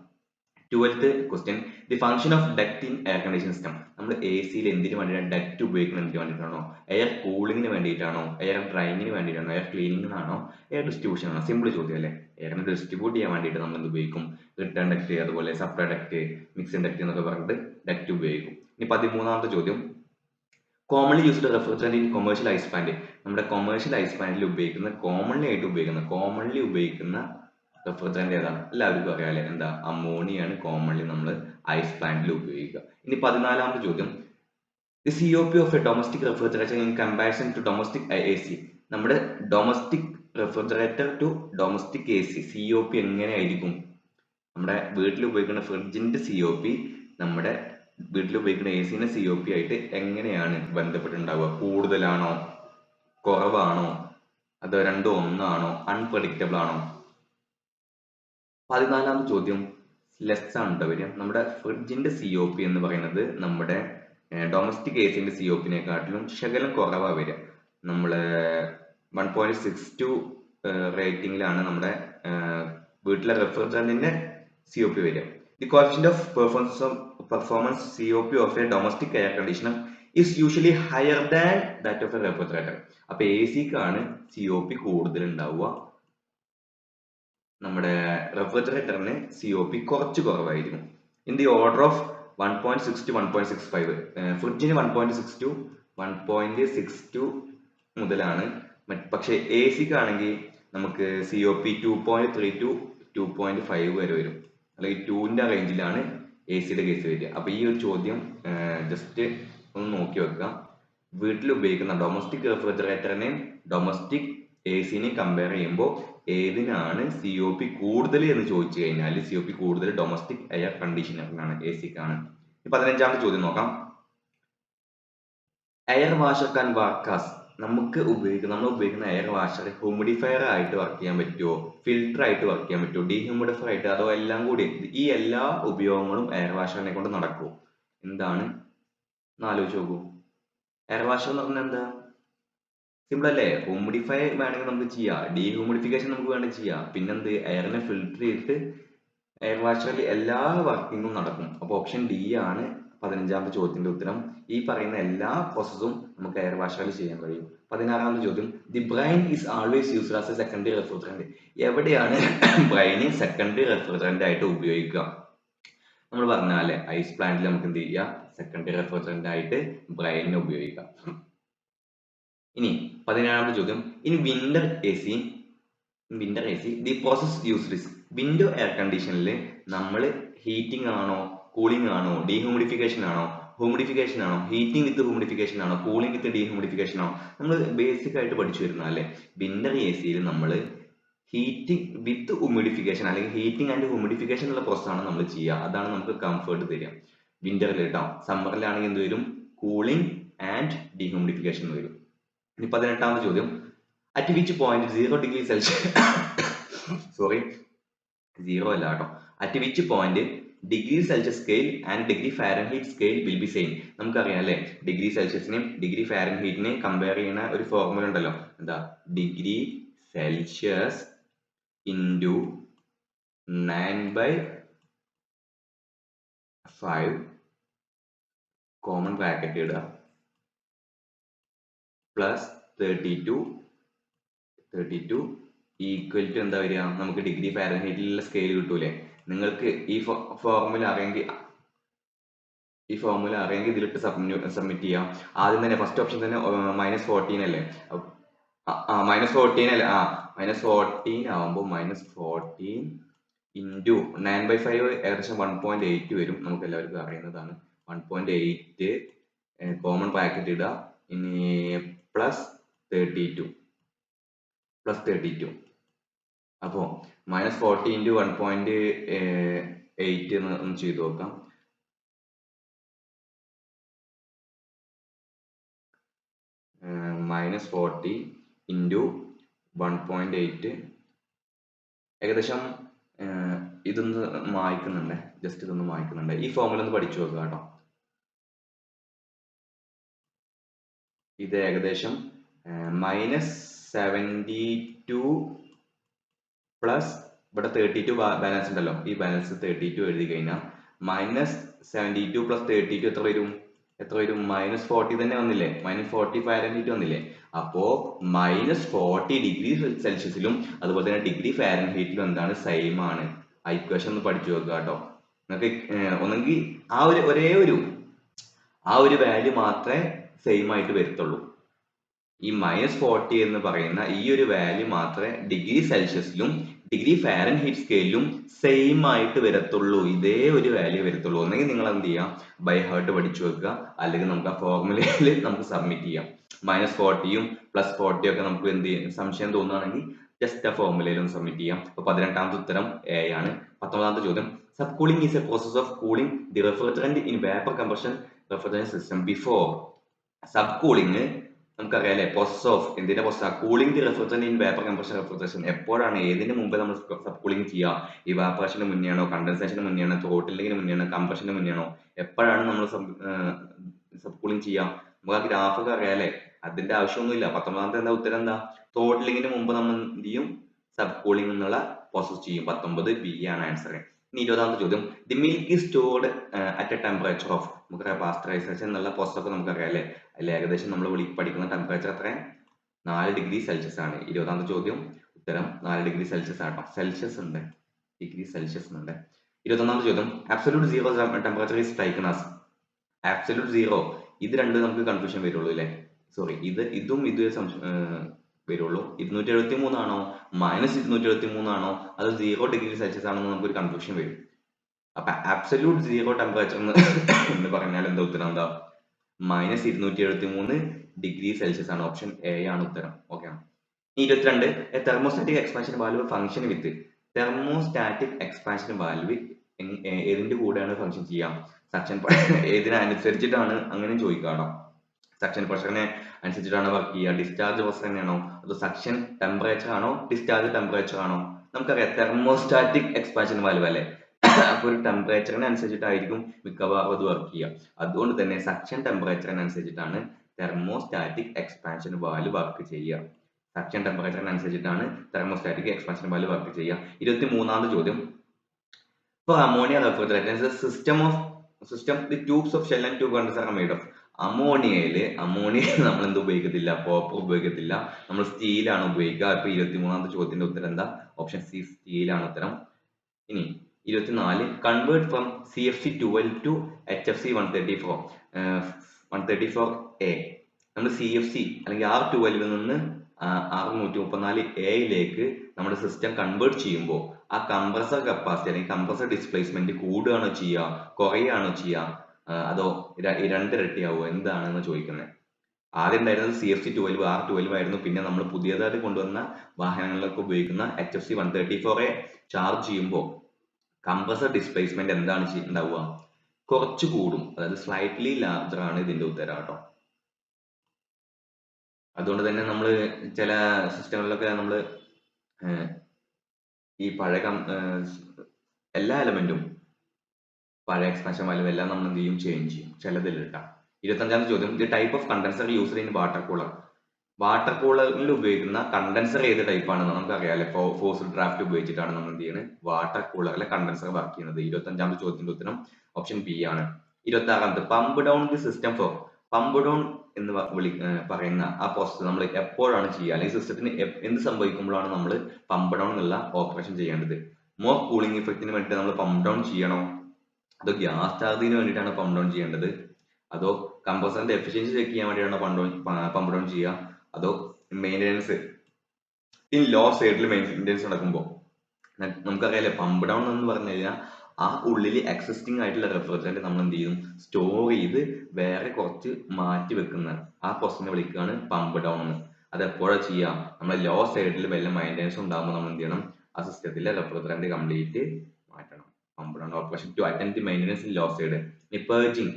12th question, the function of duct in air condition system. നമ്മൾ എ സിയിൽ എന്തിനു വേണ്ടിയിട്ടാണ് ഡക്ട് ഉപയോഗിക്കുന്നത്? എന്തിനു വേണ്ടിയിട്ടാണോ? എയർ കൂളിങ്ങിന് വേണ്ടിയിട്ടാണോ, എയർ ഡ്രൈയിങ്ങിന് വേണ്ടിയിട്ടാണോ, എയർ ക്ലീനിങ്ങിനാണോ, എയർ ഡിസ്ട്രിബ്യൂഷൻ ആണോ? സിമ്പിൾ ചോദ്യം അല്ലേ. എയറിനെ ഡിസ്ട്രിബ്യൂട്ട് ചെയ്യാൻ വേണ്ടിയിട്ട് നമ്മൾ എന്ത് ഉപയോഗിക്കും? റിട്ടേൺ ഡക്ട്, അതുപോലെ സപ്ലൈ ഡക്ട്, മിക്സിംഗ് ഡക്ട് എന്നൊക്കെ പറഞ്ഞിട്ട് ഡക്ട് ഉപയോഗിക്കും. ഇനി 13ാമത്തെ ചോദ്യം, commonly used refrigerant in commercial ice plant. നമ്മുടെ കൊമേഴ്ഷ്യൽ ഐസ് പ്ലാന്റിൽ ഉപയോഗിക്കുന്ന കോമൺലി ഉപയോഗിക്കുന്ന റെഫ്രിജറന്റ് ഏതാണ്? എല്ലാവർക്കും അറിയാം അല്ലെ, എന്താ? അമോണിയാണ് കോമൺലി നമ്മൾ ഐസ് പ്ലാന്റിൽ ഉപയോഗിക്കുക. ഇനി 14ാമത്തെ ചോദ്യം, the COP of a domestic refrigerator in comparison to domestic AC. നമ്മുടെ domestic refrigerator to domestic AC COP എങ്ങനെയായിരിക്കും? നമ്മുടെ വീട്ടിൽ ഉപയോഗിക്കുന്ന ഫ്രിഡ്ജിന്റെ COP നമ്മുടെ വീട്ടിൽ ഉപയോഗിക്കുന്ന AC COP ആയിട്ട് എങ്ങനെയാണ് ബന്ധപ്പെട്ടുണ്ടാവുക? കൂടുതലാണോ, കുറവാണോ, അതോ രണ്ടും ഒന്നാണോ, അൺപ്രഡിക്റ്റബിൾ ആണോ? 14ാമത്തെ ചോദ്യം ലെസ് ആണ് കേട്ടോ വരിക. നമ്മുടെ ഫ്രിഡ്ജിന്റെ COP എന്ന് പറയുന്നത് നമ്മുടെ ഡൊമസ്റ്റിക് ACന്റെ COP-നെക്കാട്ടിലും ശകലം കുറവാണ് വരിക. നമ്മള് 1.62 റേറ്റിംഗിലാണ് നമ്മുടെ വീട്ടിലെ റെഫ്രിജറന്റിന്റെ COP വരിക. The coefficient of performance COP of a domestic air conditioner is usually higher than that of A refrigerator. അപ്പൊ AC-ക്കാണ് COP കൂടുതൽ ഉണ്ടാവുക, നമ്മുടെ റെഫ്രിജറേറ്ററിന് COP കുറച്ച് കുറവായിരിക്കും. In the order of 1.6 to 1.65. ഫ്രിഡ്ജിന് 1.6 to 1.62 മുതലാണ്. പക്ഷേ AC-ക്കാണെങ്കിൽ നമുക്ക് COP 2.3 to 2.5 വരെ വരും, അല്ലെങ്കിൽ 2ന്റെ റേഞ്ചിലാണ് AC-യുടെ കേസ് വരിക. അപ്പൊ ഈ ഒരു ചോദ്യം ജസ്റ്റ് ഒന്ന് നോക്കി വെക്കുക. വീട്ടിൽ ഉപയോഗിക്കുന്ന ഡൊമസ്റ്റിക് റെഫ്രിജറേറ്ററിനെയും ഡൊമസ്റ്റിക് AC-നെയും കമ്പയർ ചെയ്യുമ്പോൾ ഏതിനാണ് COP കൂടുതൽ എന്ന് ചോദിച്ചു കഴിഞ്ഞാൽ COP കൂടുതൽ ഡൊമസ്റ്റിക് എയർ കണ്ടീഷണറിനാണ്, AC-ക്കാണ്. 15ാമത്തെ ചോദ്യം നോക്കാം. എയർ വാഷർ കാൻ വർക്കാസ്, നമ്മൾ ഉപയോഗിക്കുന്ന എയർ വാഷർ ഹ്യൂമിഡിഫയർ ആയിട്ട് വർക്ക് ചെയ്യാൻ പറ്റുമോ, ഫിൽട്ടർ ആയിട്ട് വർക്ക് ചെയ്യാൻ പറ്റുമോ, ഡീഹ്യൂമിഡിഫയർ ആയിട്ട്, അതോ എല്ലാം കൂടി? ഈ എല്ലാ ഉപയോഗങ്ങളും എയർ വാഷറിനെ കൊണ്ട് നടക്കുമോ? എന്താണ് ആലോചിച്ച് നോക്കൂ. എയർ വാഷർ എന്ന് പറഞ്ഞാൽ എന്താ? സിമ്പിൾ അല്ലേ. ഹ്യൂമിഡിഫൈ വേണമെങ്കിൽ നമുക്ക് ചെയ്യാം, ഡീഹ്യൂമിഡിഫിക്കേഷൻ നമുക്ക് വേണമെങ്കിൽ ചെയ്യാം. പിന്നെന്ത്? എയറിനെ ഫിൽട്ടർ ചെയ്തിട്ട് എയർ വാഷറിൽ എല്ലാ വർക്കിങ്ങും നടക്കും. അപ്പോൾ ഓപ്ഷൻ ഡി ആണ് 15ാമത്തെ ചോദ്യത്തിന്റെ ഉത്തരം. ഈ പറയുന്ന എല്ലാ പ്രോസസ്സും നമുക്ക് എയർ വാഷറിൽ ചെയ്യാൻ കഴിയും. 16ാമത്തെ ചോദ്യം, the brine is always used as A secondary refrigerant. എവിടെയാണ് ബ്രൈന് സെക്കൻഡറി റെഫ്രിജറന്റ് ആയിട്ട് ഉപയോഗിക്കുക? നമ്മൾ പറഞ്ഞാലേ ഐസ് പ്ലാന്റിൽ നമുക്ക് എന്ത് ചെയ്യാം, സെക്കൻഡറി റെഫ്രിജറന്റ് ആയിട്ട് ബ്രൈനിനെ ഉപയോഗിക്കാം. ഇനി 17ാമത്തെ ചോദ്യം, in winter A C the process used is. Window air കണ്ടീഷനിൽ നമ്മൾ ഹീറ്റിംഗ് ആണോ, കൂളിംഗ് ആണോ, ഡീഹ്യൂമിഡിഫിക്കേഷൻ ആണോ, ഹ്യൂമിഡിഫിക്കേഷൻ ആണോ, ഹീറ്റിംഗ് വിത്ത് ഹ്യൂമിഡിഫിക്കേഷൻ ആണോ, കൂളിംഗ് വിത്ത് ഡീഹ്യൂമിഡിഫിക്കേഷൻ ആണോ? നമ്മൾ ബേസിക് ആയിട്ട് പഠിച്ചു വരുന്ന അല്ലേ, വിന്റർ എ സിയിൽ നമ്മൾ ഹീറ്റിംഗ് വിത്ത് ഹ്യൂമിഡിഫിക്കേഷൻ അല്ലെങ്കിൽ ഹീറ്റിംഗ് ആൻഡ് ഹ്യൂമിഡിഫിക്കേഷൻ എന്നുള്ള പ്രോസസ് ആണ് നമ്മൾ ചെയ്യുക. അതാണ് നമുക്ക് കംഫർട്ട് തരിക വിന്ററിൽ കേട്ടോ. സമ്മറിലാണെങ്കിൽ എന്ത് വരും, കൂളിംഗ് ആൻഡ് ഡീഹ്യൂമിഡിഫിക്കേഷൻ വരും. ഇനി 18ാമത്തെ ചോദ്യം, at which point 0 degree Celsius sorry 0 അല്ല കേട്ടോ, at which point degree Celsius scale and degree Fahrenheit scale will be same. നമുക്കറിയാം അല്ലെ, ഡിഗ്രി സെൽഷ്യസിനെയും ഡിഗ്രി ഫാരൻഹീറ്റിനെയും കമ്പയർ ചെയ്യുന്ന ഒരു ഫോർമുല ഉണ്ടല്ലോ, എന്താ, degree Celsius into 9/5 common bracket ഇടുക പ്ലസ് 32 ഈക്വൽ ടു എന്താ വരിക, നമുക്ക് ഡിഗ്രി ഫാരൻഹീറ്റിലുള്ള സ്കെയിൽ കിട്ടൂലേ. നിങ്ങൾക്ക് ഈ ഫോർമുല അറിയെങ്കിൽ ഇതിലിട്ട് സബ്മിറ്റ് ചെയ്യാം. ആദ്യം തന്നെ ഫസ്റ്റ് ഓപ്ഷൻ തന്നെ -14 അല്ലേ, -14 അല്ലേ, -14 ആവുമ്പോൾ -14 ഇൻറ്റു 9/5 ഏകദേശം 1.8 വരും. നമുക്ക് എല്ലാവർക്കും അറിയുന്നതാണ്. 1.8 കോമൺ ബ്രാക്കറ്റ് ഇടുക, ഇനി പ്ലസ് 32 അപ്പോൾ -40 ഇൻറ്റു 1.8 ഒന്ന് ചെയ്ത് നോക്കാം. -40 ഇൻറ്റു 1.8 ഏകദേശം ഇതൊന്ന് മായ്ക്കുന്നുണ്ട്, ജസ്റ്റ് ഇതൊന്ന് മായ്ക്കുന്നുണ്ട്. ഈ ഫോർമുല ഒന്ന് പഠിച്ചു നോക്കുക കേട്ടോ. ഇത് ഏകദേശം -72 പ്ലസ് ഇവിടെ 32 ബാലൻസ് ഉണ്ടല്ലോ, ഈ ബാലൻസ് 32 എഴുതി കഴിഞ്ഞാൽ -72 പ്ലസ് 32 എത്ര വരും, -40 തന്നെ വന്നില്ലേ, -40 ഫാരൻഹീറ്റ് വന്നില്ലേ. അപ്പോ -40 ഡിഗ്രി സെൽഷ്യസിലും അതുപോലെ തന്നെ ഡിഗ്രി ഫാരൻഹീറ്റിലും എന്താണ്, സെയിം ആണ്. ആ ഇക്വേഷൻ ഒന്ന് പഠിച്ചു വെക്കുക കേട്ടോ. നിങ്ങൾക്ക് ഒന്നെങ്കിൽ ആ ഒരു വാല്യൂ മാത്രമേ സെയിം ആയിട്ട് വരത്തുള്ളൂ. ഈ -40 എന്ന് പറയുന്ന ഈ ഒരു വാല്യൂ മാത്രമേ ഡിഗ്രി സെൽഷ്യസിലും ഡിഗ്രി ഫാരൻഹീറ്റ് സ്കെയിലും സെയിം ആയിട്ട് വരത്തുള്ളൂ. ഇതേ ഒരു വാല്യൂ വരത്തുള്ളൂ. ഒന്നെങ്കിൽ നിങ്ങൾ എന്ത് ചെയ്യാം, ബൈ ഹാർട്ട് പഠിച്ചു വെക്കുക, അല്ലെങ്കിൽ നമുക്ക് ആ ഫോർമുലയിൽ നമുക്ക് സബ്മിറ്റ് ചെയ്യാം. -40യും +40 ഒക്കെ നമുക്ക് എന്ത് ചെയ്യാം, സംശയം തോന്നുകയാണെങ്കിൽ ജസ്റ്റ് ആ ഫോർമുലയിൽ ഒന്ന് സബ്മിറ്റ് ചെയ്യാം. അപ്പൊ 18ാമത്തെ ഉത്തരം എ ആണ്. 19ാമത്തെ ചോദ്യം, sub cooling is A process of cooling the refrigerant in vapour compression refrigerant system before. Sub cooling നമുക്കറിയാം അല്ലെ, പ്രോസസ് ഓഫ് എന്തിന്റെ process, cooling the refrigerant in vapour compression refrigeration. എപ്പോഴാണ്, ഏതിന് മുമ്പ് നമ്മൾ സബ് കൂളിംഗ് ചെയ്യുക, ഇവാപറേഷന് മുന്നെയാണോ, കണ്ടൻസേഷന് മുന്നെയാണോ, ത്രോട്ടിലിംഗിന് മുന്നെയാണോ, കംപ്രഷന് മുന്നെയാണോ, എപ്പോഴാണ് നമ്മൾ സബ് കൂളിംഗ് ചെയ്യുക? നമുക്ക് ആ ഗ്രാഫ് ഒക്കെ അറിയാം അല്ലെ, അതിന്റെ ആവശ്യമൊന്നുമില്ല. 19ാമത്തെ എന്താ ഉത്തരം, എന്താ, ത്രോട്ടിലിംഗിന് മുമ്പ് നമ്മൾ എന്ത് ചെയ്യും, സബ് കൂളിംഗ് എന്നുള്ള പ്രോസസ് ചെയ്യും. 19 ബി ആണ് ആൻസർ. ഇനി 20ാമത്തെ ചോദ്യം, the milk is stored at A temperature of. നമുക്കറിയാം പാസ്ചറൈസേഷൻ എന്നുള്ള പ്രോസസ് ഒക്കെ നമുക്കറിയാം അല്ലെ. അതിൽ ഏകദേശം നമ്മൾ പഠിക്കുന്ന ടെമ്പറേച്ചർ എത്ര, 4 ഡിഗ്രി സെൽഷ്യസ് ആണ്. 20ാമത്തെ ചോദ്യം ഉത്തരം 4 ഡിഗ്രി സെൽഷ്യസ് ആട്ടോ. സെൽഷ്യസ് ഉണ്ട്, ഡിഗ്രി സെൽഷ്യസ് ഉണ്ട്. 21ാമത്തെ ചോദ്യം, absolute zero temperature is taken as. Absolute zero, ഇത് രണ്ടും നമുക്ക് കൺഫ്യൂഷൻ വരുള്ളൂ അല്ലെ. സോറി, ഇതും വരുള്ളൂ. 273 ആണോ, -273 ആണോ, അത് 0 ഡിഗ്രി സെൽഷ്യസ് ആണോ, നമുക്കൊരു കൺഫ്യൂഷൻ വരും. അപ്പൊ അബ്സല്യൂട്ട് സീറോ ടെമ്പറേച്ചർ എന്ന് പറഞ്ഞാൽ എന്താ ഉത്തരം, എന്താ, -273 ഡിഗ്രി സെൽഷ്യസ് ആണ്. ഓപ്ഷൻ എ ആണ് ഉത്തരം. ഓക്കെ ആണ്. 22, തെർമോസ്റ്റാറ്റിക് എക്സ്പാൻഷൻ വാൽവ് ഫംഗ്ഷൻ വിത്ത്. തെർമോസ്റ്റാറ്റിക് എക്സ്പാൻഷൻ വാൽവ് ഏതിന്റെ കൂടെയാണ് ഫംഗ്ഷൻ ചെയ്യാം, സക്ഷൻ ഏതിനനുസരിച്ചിട്ടാണ്, അങ്ങനെ ചോദിക്കാണോ. സക്ഷൻ പ്രഷറിനെ അനുസരിച്ചിട്ടാണ് വർക്ക് ചെയ്യുക, ഡിസ്ചാർജ് പ്രഷർ തന്നെയാണോ, അതോ സക്ഷൻ ടെമ്പറേച്ചർ ആണോ, ഡിസ്ചാർജ് ടെമ്പറേച്ചർ ആണോ? നമുക്കറിയാം തെർമോസ്റ്റാറ്റിക് എക്സ്പാൻഷൻ വാൽവ് അല്ലെ, അപ്പൊ ഒരു ടെമ്പറേച്ചറിന് അനുസരിച്ചിട്ടായിരിക്കും മിക്കവാറും അത് വർക്ക് ചെയ്യുക. അതുകൊണ്ട് തന്നെ സക്ഷൻ ടെമ്പറേച്ചറിനനുസരിച്ചിട്ടാണ് തെർമോസ്റ്റാറ്റിക് എക്സ്പാൻഷൻ വാൽവ് വർക്ക് ചെയ്യുക. സക്ഷൻ ടെമ്പറേച്ചറിനനുസരിച്ചിട്ടാണ് തെർമോസ്റ്റാറ്റിക് എക്സ്പാൻഷൻ വാൽവ് വർക്ക് ചെയ്യുക. 23ാമത്തെ ചോദ്യം, For ammonia refrigerant, the system the tubes of shell and tube condensers are made of. അമോണിയയിൽ നമ്മൾ എന്ത് ഉപയോഗിക്കത്തില്ല, കോപ്പർ ഉപയോഗിക്കത്തില്ല, നമ്മൾ സ്റ്റീലാണ് ഉപയോഗിക്കുക. ഇപ്പൊ 23ാമത്തെ ചോദ്യത്തിന്റെ ഉത്തരം എന്താ? ഓപ്ഷൻ സി, സ്റ്റീലാണ് ഉത്തരം. ഇനി 24, convert from CFC12 to HFC 134A. നമ്മൾ CFC അല്ലെങ്കിൽ R12 നിന്ന് R134Aയിലേക്ക് നമ്മുടെ സിസ്റ്റം കൺവേർട്ട് ചെയ്യുമ്പോൾ ആ കംപ്രസർ കപ്പാസിറ്റി അല്ലെങ്കിൽ കംപ്രസർ ഡിസ്പ്ലേസ്മെന്റ് കൂടുകയാണോ ചെയ്യുക, കുറയുകയാണോ ചെയ്യുക, അതോ രണ്ടിരട്ടിയാവോ, എന്താണെന്ന് ചോദിക്കുന്നത്. ആദ്യം ഉണ്ടായിരുന്നത് CFC12 R12 ആയിരുന്നു. പിന്നെ നമ്മൾ പുതിയതായിട്ട് കൊണ്ടുവന്ന വാഹനങ്ങളിലൊക്കെ ഉപയോഗിക്കുന്ന HFC 134A ചാർജ് ചെയ്യുമ്പോൾ കംപ്രസർ ഡിസ്പ്ലേസ്മെന്റ് എന്താണ് ഉണ്ടാവുക? കുറച്ച് കൂടും. അതായത് സ്ലൈറ്റ്ലി ലാർജർ ആണ് ഇതിന്റെ ഉത്തരം കേട്ടോ. അതുകൊണ്ട് തന്നെ നമ്മൾ ചില സിസ്റ്റങ്ങളിലൊക്കെ നമ്മൾ ഈ പഴയ എല്ലാ എലമെന്റും പഴയ എക്സ്പാൻഷൻ വാല്യൂ എല്ലാം നമ്മൾ എന്ത് ചെയ്യും, ചേഞ്ച് ചെയ്യും ചിലതിൽ ഇട്ടാം. 25ാമത്തെ ചോദ്യം, the type of condenser used in water cooler. Water കൂളറിൽ ഉപയോഗിക്കുന്ന കണ്ടൻസർ ഏത് ടൈപ്പ് ആണെന്ന് നമുക്കറിയാം. ഫോഴ്സ്ഡ് ഡ്രാഫ്റ്റ് ഉപയോഗിച്ചിട്ടാണ് നമ്മൾ എന്ത് ചെയ്യുന്നത്, വാട്ടർ കൂളറിലെ കണ്ടൻസർ വർക്ക് ചെയ്യുന്നത്. 25ാമത്തെ ചോദ്യത്തിന്റെ ഉത്തരം ഓപ്ഷൻ ബി ആണ്. 26ാമത്തെ, pump down the system for. Pump down എന്ന് പറയുന്ന ആ പ്രോസസ് നമ്മൾ എപ്പോഴാണ് ചെയ്യുക, അല്ലെങ്കിൽ സിസ്റ്റത്തിന് എന്ത് സംഭവിക്കുമ്പോഴാണ് നമ്മൾ പമ്പ് ഡൗൺ എന്നുള്ള ഓപ്പറേഷൻ ചെയ്യേണ്ടത്? മോർ കൂളിംഗ് ഇഫക്റ്റിന് വേണ്ടിയിട്ട് നമ്മൾ പമ്പ് ഡൗൺ ചെയ്യണോ, അതോ ഗ്യാസ് ചാർജിന് വേണ്ടിയിട്ടാണ് പമ്പ് ഡൗൺ ചെയ്യേണ്ടത്, അതോ കംപ്രസറിന്റെ എഫിഷ്യൻസി ചെക്ക് ചെയ്യാൻ വേണ്ടിയിട്ടാണ് പമ്പ് ഡൗൺ ചെയ്യുക, അതോ മെയിൻ്റെനൻസ് ഇൻ ലോ സൈഡിൽ മെയിൻ്റെനൻസ് നടക്കുമ്പോൾ? നമുക്കറിയാലേ പമ്പ് ഡൗൺ എന്ന് പറഞ്ഞു കഴിഞ്ഞാൽ ആ ഉള്ളിൽ എക്സിസ്റ്റിംഗ് ആയിട്ടുള്ള റെഫ്രിജറന്റ് നമ്മൾ എന്ത് ചെയ്യും, സ്റ്റോർ ചെയ്ത് വേറെ കുറച്ച് മാറ്റി വെക്കുന്ന ആ പ്രോസസ്സിനെ വിളിക്കുകയാണ് പമ്പ് ഡൗൺ എന്ന്. അത് എപ്പോഴാണ് ചെയ്യുക? നമ്മൾ ലോ സൈഡിൽ വല്ല മെയിൻ്റെനൻസ് ഉണ്ടാകുമ്പോൾ നമ്മൾ എന്ത് ചെയ്യണം, ആ സിസ്റ്റത്തിലെ റെഫ്രിജറന്റ് കംപ്ലീറ്റ് മാറ്റണം. Pump down operation to attend the maintenance in low side. ഇനി പേർജിങ്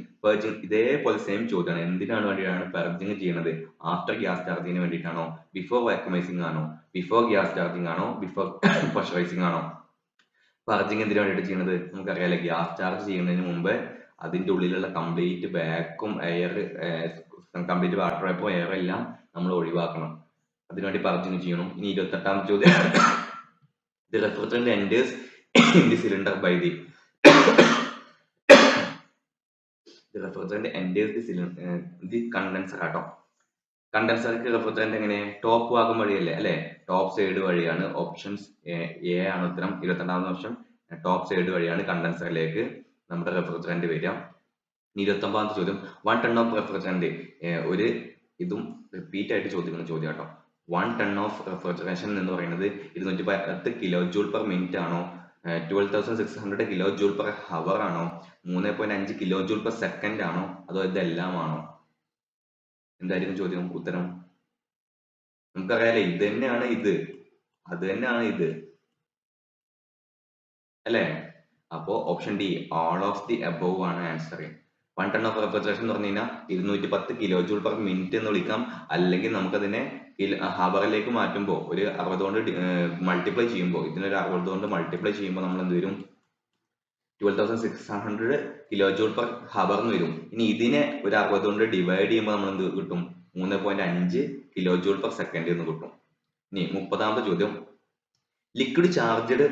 ഇതേപോലെ സെയിം ചോദ്യമാണ്. എന്തിനാണ് വേണ്ടിയിട്ടാണ് പെർജിങ് ചെയ്യുന്നത്? ആഫ്റ്റർ ഗ്യാസ് ചാർജിങ്ങിന് വേണ്ടിയിട്ടാണോ, ബിഫോർ വാക്യൂമൈസിംഗ് ആണോ, ബിഫോർ ഗ്യാസ് ചാർജിങ് ആണോ, ബിഫോർ പ്രഷറൈസിംഗ് ആണോ? പർജിങ് എന്തിനു വേണ്ടിയിട്ട് ചെയ്യുന്നത്? നമുക്കറിയാലേ, ഗ്യാസ് ചാർജ് ചെയ്യുന്നതിന് മുമ്പ് അതിന്റെ ഉള്ളിലുള്ള complete vacuum air, complete water vapour air എല്ലാം നമ്മൾ ഒഴിവാക്കണം. അതിനുവേണ്ടി പർജിങ് ചെയ്യണം. ഇനി 28ാമത്തെ ചോദ്യം, the refrigerant enters in the cylinder by the refrigerant enters the condenser ആട്ടോ. കണ്ടൻസർക്ക് റെഫ്രിജറന്റ് എങ്ങനെ? ടോപ്പ് ഭാഗം വഴിയല്ലേ അല്ലെ? ടോപ്പ് സൈഡ് വഴിയാണ്. ഓപ്ഷൻസ് എ ആണ് ഉത്തരം. 22ാമത്തെ ഓപ്ഷൻ ടോപ്പ് സൈഡ് വഴിയാണ് കണ്ടൻസറിലേക്ക് നമ്മുടെ റെഫ്രിജറന്റ് വരിക. 29ാമത്തെ ചോദ്യം, 1 ടൺ ഓഫ് റെഫ്രിജറന്റ്. ഒരു ഇതും റിപ്പീറ്റ് ആയിട്ട് ചോദിക്കുന്ന ചോദ്യം കേട്ടോ. 1 ടൺ ഓഫ് റെഫ്രിജറേഷൻ എന്ന് പറയുന്നത് 210 കിലോ ജൂൾ പെർ മിനിറ്റ് ആണോ, 12,600 കിലോ ജൂൾ പെർ ഹവർ ആണോ, 3.5 കിലോ ജൂൾ പെർ സെക്കൻഡ് ആണോ, അതോ ഇതെല്ലാം ആണോ? എന്തായിരിക്കും ചോദ്യം? ഉത്തരം നമുക്കറിയാലേ, ഇത് തന്നെയാണ് ഇത്, അത് തന്നെയാണ് ഇത് അല്ലേ? അപ്പോ option D, all of the above ആണ് ആൻസർ. 1 ടൺ ഓഫ് റെഫ്രിജറേഷൻ എന്ന് പറഞ്ഞു കഴിഞ്ഞാൽ 210 കിലോ ജൂൾ പെർ മിനിറ്റ് എന്ന് വിളിക്കാം. അല്ലെങ്കിൽ നമുക്കതിനെ ഹവറിലേക്ക് മാറ്റുമ്പോൾ ഒരു 60 കൊണ്ട് മൾട്ടിപ്ലൈ ചെയ്യുമ്പോൾ, ഇതിനൊരു 60 കൊണ്ട് മൾട്ടിപ്ലൈ ചെയ്യുമ്പോൾ നമ്മൾ എന്ത് വരും? 12,600 കിലോ ജൂൾ പെർ ഹവർ എന്ന് വരും. ഇനി ഇതിനെ ഒരു 60 കൊണ്ട് ഡിവൈഡ് ചെയ്യുമ്പോൾ നമ്മൾ എന്ത് കിട്ടും? 3.5 കിലോ ജൂൾ പെർ സെക്കൻഡ് എന്ന് കിട്ടും. ഇനി 30ാമത്തെ ചോദ്യം, liquid charged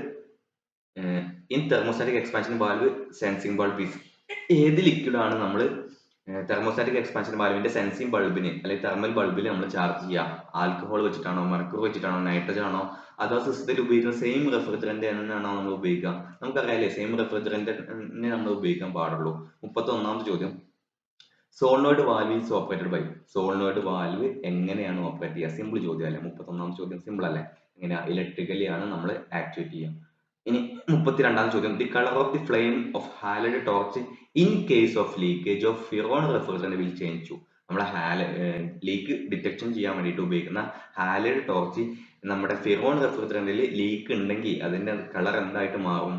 in thermostatic expansion valve sensing bulb is. ഏത് ലിക്വിഡ് ആണ് നമ്മൾ തെർമോസ്റ്റാറ്റിക് എക്സ്പാൻഷൻ വാൽവിന്റെ സെൻസിങ് ബൾബിന് അല്ലെങ്കിൽ തെർമൽ ബൾബിൽ നമ്മൾ ചാർജ് ചെയ്യുക? ആൽക്കഹോൾ വെച്ചിട്ടാണോ, മെർക്കുറി വെച്ചിട്ടാണോ, നൈട്രജൻ ആണോ, അതോ സിസ്റ്റത്തിൽ ഉപയോഗിക്കുന്ന സെയിം റെഫ്രിജറന്റ് തന്നെയാണോ നമ്മൾ ഉപയോഗിക്കുക? നമുക്കറിയാലേ, സെയിം റെഫ്രിജറന്റിനെ നമ്മൾ ഉപയോഗിക്കാൻ പാടുള്ളൂ. 31ാമത്തെ ചോദ്യം, solenoid valve is operated by. Solenoid valve എങ്ങനെയാണ് ഓപ്പറേറ്റ് ചെയ്യുക? സിമ്പിൾ ചോദ്യം അല്ലേ? 31ാമത്തെ ചോദ്യം സിമ്പിൾ അല്ലേ? എങ്ങനെയാ? ഇലക്ട്രിക്കലി ആണ് നമ്മൾ ആക്ടിവേറ്റ് ചെയ്യുക. ഇനി 32ാമത്തെ ചോദ്യം, the colour of the flame of halide torch in case of leakage of freon refrigerant will change to. നമ്മളെ ലീക്ക് ഡിറ്റക്ഷൻ ചെയ്യാൻ വേണ്ടിയിട്ട് ഉപയോഗിക്കുന്ന ഹാലൈഡ് ടോർച്ച് നമ്മുടെ ഫിറോൺ റെഫ്രിജറന്റിൽ ലീക്ക് ഉണ്ടെങ്കിൽ അതിന്റെ കളർ എന്തായിട്ട് മാറും?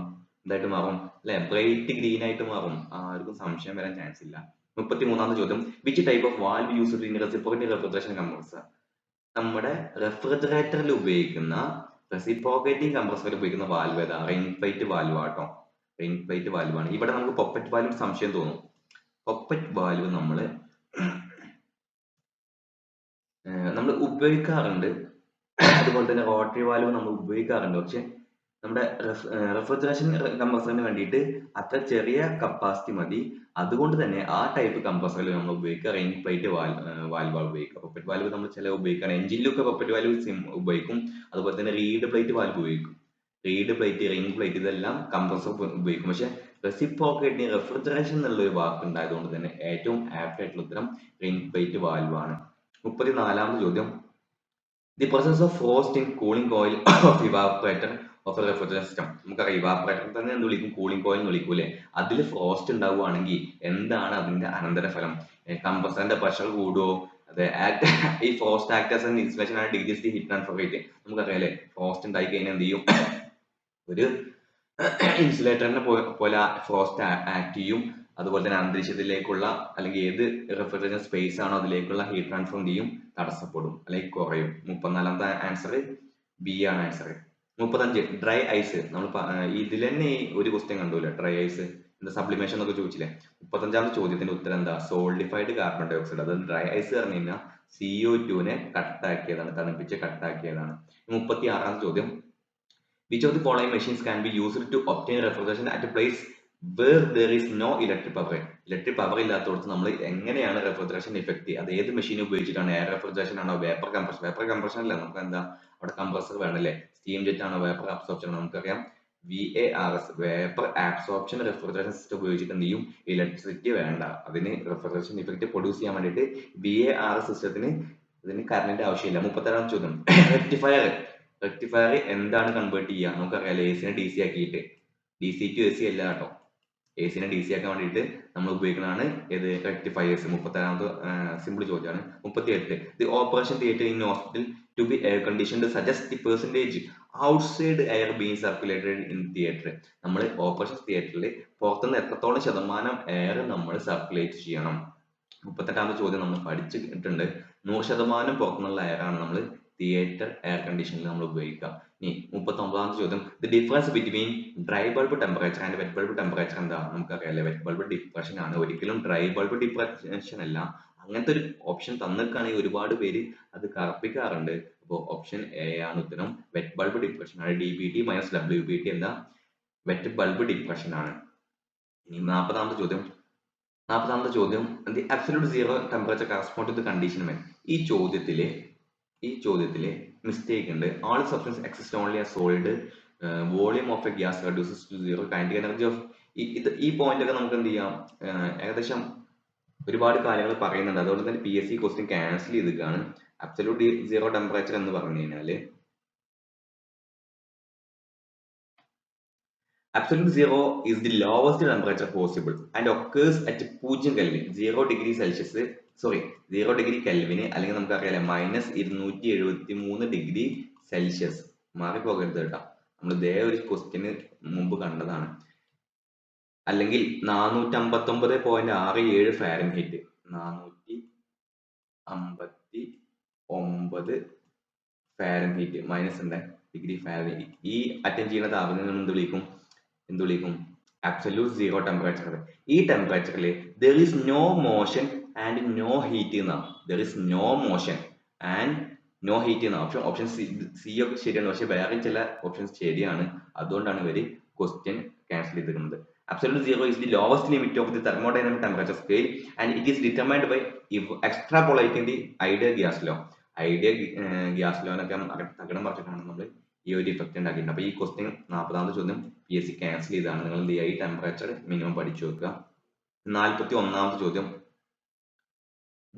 അല്ലെ? ബ്രൈറ്റ് ഗ്രീൻ ആയിട്ട് മാറും. ആർക്കും സംശയം വരാൻ ചാൻസ് ഇല്ല. 33ാമത്തെ ചോദ്യം, which type of valve used in reciprocating refrigeration compressor. നമ്മുടെ റെഫ്രിജറേറ്ററിൽ ഉപയോഗിക്കുന്ന റെസിപ്രോക്കേറ്റിംഗ് കംപ്രസറിൽ ഉപയോഗിക്കുന്ന വാൽവ് ഏതാ? റെയിൻഫ്ലൈറ്റ് വാൽവ് ആട്ടോ. റെയിൻഫ്ലൈറ്റ് വാൽവ് ആണ്. ഇവിടെ നമുക്ക് പൊപ്പറ്റ് വാൽവ് സംശയം തോന്നും. പൊപ്പറ്റ് വാൽവ് നമ്മൾ ഉപയോഗിക്കാറുണ്ട്. അതുപോലെ തന്നെ റോട്ടറി വാൽവ് നമ്മൾ ഉപയോഗിക്കാറുണ്ട്. പക്ഷെ നമ്മുടെ റെഫ്രിജറേഷൻ കംപ്രസറിന് വേണ്ടിയിട്ട് അത്ര ചെറിയ കപ്പാസിറ്റി മതി. അതുകൊണ്ട് തന്നെ ആ ടൈപ്പ് കംപ്രസറിൽ നമ്മൾ ഉപയോഗിക്കുക റെയിൻ പ്ലേറ്റ് വാൽവാണ് ഉപയോഗിക്കുക. പപ്പറ്റ് വാൽവ് നമ്മൾ ചില ഉപയോഗിക്കുകയാണ്. എഞ്ചിനിലൊക്കെ പപ്പറ്റ് വാൽവ് ഉപയോഗിക്കും. അതുപോലെ തന്നെ റീഡ് പ്ലേറ്റ് വാൽവ് ഉപയോഗിക്കും. റീഡ് പ്ലേറ്റ്, റിംഗ് പ്ലേറ്റ് ഇതെല്ലാം കംപ്രസർ ഉപയോഗിക്കും. പക്ഷെ റെസിപ്രോക്കേറ്റിംഗ് റെഫ്രിജറേഷൻ എന്നുള്ള ഒരു വാക്ക് ഉണ്ടായതുകൊണ്ട് തന്നെ ഏറ്റവും ആപ്റ്റ് ആയിട്ടുള്ള ഉത്തരം റിംഗ് പ്ലേറ്റ് വാൽവ് ആണ്. 34ാമത്തെ ചോദ്യം, the process of frost in cooling coil of evaporator of A refrigeration system. നമുക്കറിയാം ഇവാപ്പറേറ്റർ തന്നെ എന്ത് വിളിക്കും, കൂളിംഗ് കോയിൽ എന്ന് വിളിക്കൂലേ. അതിൽ ഫ്രോസ്റ്റ് ഉണ്ടാവുകയാണെങ്കിൽ എന്താണ് അതിന്റെ അനന്തരഫലം? കംപ്രസറിന്റെ പ്രഷർ കൂടുവോ? അതെ, ഈ frost act as an insulation ആണ്, decreases the heat transfer rate. നമുക്കറിയാലേ ഫ്രോസ്റ്റ് ഉണ്ടായി കഴിഞ്ഞാൽ എന്ത് ചെയ്യും, ഒരു ഇൻസുലേറ്ററിനെ പോലെ ഫ്രോസ്റ്റ് ആക്ട് ചെയ്യും. അതുപോലെ തന്നെ അന്തരീക്ഷത്തിലേക്കുള്ള അല്ലെങ്കിൽ ഏത് റെഫ്രിജറേഷൻ സ്പേസ് ആണോ അതിലേക്കുള്ള ഹീറ്റ് ട്രാൻസ്ഫർ എന്ത് ചെയ്യും, തടസ്സപ്പെടും അല്ലെങ്കിൽ കുറയും. 34ാമത്തെ ആൻസർ ബി ആണ് ആൻസർ. 35 dry ice. നമ്മൾ ഇതിൽ തന്നെ ഒരു ക്വസ്റ്റ്യൻ കണ്ടൂല്ലേ, ഡ്രൈ ഐസ് എന്താ സബ്ലിമേഷൻ എന്നൊക്കെ ചോദിച്ചില്ലേ. 35ാമത്തെ ചോദ്യത്തിന്റെ ഉത്തരം എന്താ, സോൾഡിഫൈഡ് കാർബൺ ഡൈ ഓക്സൈഡ്. അത് ഡ്രൈ ഐസ് പറഞ്ഞു കഴിഞ്ഞാൽ CO2 കട്ടാക്കിയതാണ്, തണുപ്പിച്ച് കട്ടാക്കിയതാണ്. 36ാമത്തെ ചോദ്യം, which of the following machines can be used to obtain refrigeration at a place where there is no electric power? Electric power ഇല്ലാത്തടത്ത് നമ്മൾ എങ്ങനെയാണ് റെഫ്രിജറേഷൻ ഇഫക്റ്റ് ചെയ്യുക? അത് ഏത് മെഷീൻ ഉപയോഗിച്ചിട്ടാണ്? എയർ റെഫ്രിജറേഷൻ ആണോ, വേപ്പർ കംപ്രഷൻ? വേപ്പർ കംപ്രഷൻ അല്ല, നമുക്ക് എന്താ അവിടെ കംപ്രസർ വേണമല്ലേ. സ്റ്റീം ജെറ്റ് ആണോ, വേപ്പർ അബ്സോർപ്ഷൻ ആണോ? നമുക്കറിയാം VARS, vapour absorption refrigeration system ഉപയോഗിച്ചിട്ട് എന്ത് ചെയ്യും, ഇലക്ട്രിസിറ്റി വേണ്ട. അതിന് റെഫ്രിജറേഷൻ ഇഫക്റ്റ് പ്രൊഡ്യൂസ് ചെയ്യാൻ വേണ്ടിയിട്ട് VARS സിസ്റ്റത്തിന് ഇതിന് കറണ്ടിന്റെ ആവശ്യമില്ല. 36ാം ചോദ്യം, റെക്ടിഫയർ. റെക്ടിഫയർ എന്താണ് കൺവേർട്ട് ചെയ്യുക? നമുക്കറിയാലോ, AC നെ DC ആക്കിയിട്ട്. DC ടു AC അല്ല കേട്ടോ, AC നെ DC ആക്കാൻ വേണ്ടിയിട്ട് നമ്മൾ ഉപയോഗിക്കുന്നതാണ് ഏത്, റെക്ടിഫയേഴ്സ്. 36ാമത്തെ സിമ്പിൾ ചോദ്യമാണ്. 38 the operation theatre in hospital to be air conditioned suggest the percentage outside air being circulated in theatre. നമ്മൾ ഓപ്പറേഷൻ തിയേറ്ററിൽ പുറത്തുനിന്ന് എത്രത്തോളം ശതമാനം എയർ നമ്മൾ സർക്കുലേറ്റ് ചെയ്യണം? 38ാമത്തെ ചോദ്യം നമ്മൾ പഠിച്ചിട്ടുണ്ട്. 100% പുറത്തുനിന്നുള്ള എയർ ആണ് നമ്മൾ തിയേറ്റർ എയർ കണ്ടീഷനിൽ നമ്മൾ ഉപയോഗിക്കുക. ഇനി 39ാമത്തെ ചോദ്യം, the difference between dry bulb temperature and wet bulb temperature എന്താ? നമുക്കറിയാലേ, വെറ്റ് ബൾബ് ഡിപ്രഷൻ ആണ്, ഒരിക്കലും ഡ്രൈ ബൾബ് ഡിപ്രഷൻ അല്ല. അങ്ങനത്തെ ഒരു ഓപ്ഷൻ തന്നിക്കുകയാണെങ്കിൽ ഒരുപാട് പേര് അത് കറുപ്പിക്കാറുണ്ട്. അപ്പോൾ ഓപ്ഷൻ എ ആണ് ഉത്തരം, വെറ്റ് ബൾബ് ഡിപ്രഷൻ ആണ്. DBT മൈനസ് WBT എന്താ, വെറ്റ് ബൾബ് ഡിപ്രഷൻ ആണ്. ഇനി 40ാമത്തെ ചോദ്യം, the absolute zero temperature correspond to the condition when. ഈ ചോദ്യത്തില് മിസ്റ്റേക്ക് ഉണ്ട്. All substance exist only as solid, volume of a gas reduces to zero, kinetic energy of ഈ point ഒക്കെ നമുക്ക് എന്ത് ചെയ്യാം, ഏകദേശം ഒരുപാട് കാര്യങ്ങൾ പറയുന്നുണ്ട്. അതുകൊണ്ട് തന്നെ PSC ക്വസ്റ്റ്യൻ ക്യാൻസൽ ചെയ്തിട്ടാണ്. അബ്സല്യൂട്ട് സീറോ ടെമ്പറേച്ചർ എന്ന് പറഞ്ഞു കഴിഞ്ഞാല്, absolute zero is the lowest temperature possible and occurs at 0 Kelvin, 0 degree Celsius, sorry 0 degree Kelvin അല്ലെങ്കിൽ നമുക്കറിയാം -273 ഡിഗ്രി സെൽഷ്യസ്. മാറിപ്പോകരുത് കേട്ടോ, നമ്മൾ ഇതേ ഒരു ക്വസ്റ്റ്യന് മുമ്പ് കണ്ടതാണ്. അല്ലെങ്കിൽ 459.67 ഫാരൻഹീറ്റ്, 459 ഫാരൻഹീറ്റ് മൈനസ് ഉണ്ട് ഡിഗ്രി ഫാരൻഹീറ്റ്. ഈ അറ്റൻഡ് ചെയ്യുന്ന താപനില എന്ത് വിളിക്കും, അബ്സല്യൂട്ട് സീറോ ടെമ്പറേച്ചർ. ഈ ടെമ്പറേച്ചറിൽ there is no motion and no heat എന്നാണ്. There is no motion and no heat എന്ന ഓപ്ഷൻ സി ഒക്കെ ശരിയാണ്. പക്ഷെ വേറെ ചില ഓപ്ഷൻസ് ശരിയാണ്. അതുകൊണ്ടാണ് ഇവര് ക്വസ്റ്റ്യൻ ക്യാൻസൽ ചെയ്തിരുന്നത്. Absolute zero is the lowest limit of the thermodynamic temperature scale and it is determined by extrapolating the ideal gas law. Ideal gas ലോനൊക്കെ തകടം പറഞ്ഞിട്ടാണ് നമ്മൾ ഈ ഒരു ഇഫക്റ്റ് ഉണ്ടാക്കിയിട്ടുണ്ട്. അപ്പൊ ഈ ക്വസ്റ്റ്യൻ 40ാമത്തെ ചോദ്യം PSC ക്യാൻസൽ ചെയ്താണ്. നിങ്ങൾ എന്ത് ചെയ്യുക, ഈ ടെമ്പറേച്ചർ മിനിമം പഠിച്ചു വെക്കുക. 41ാമത്തെ ചോദ്യം,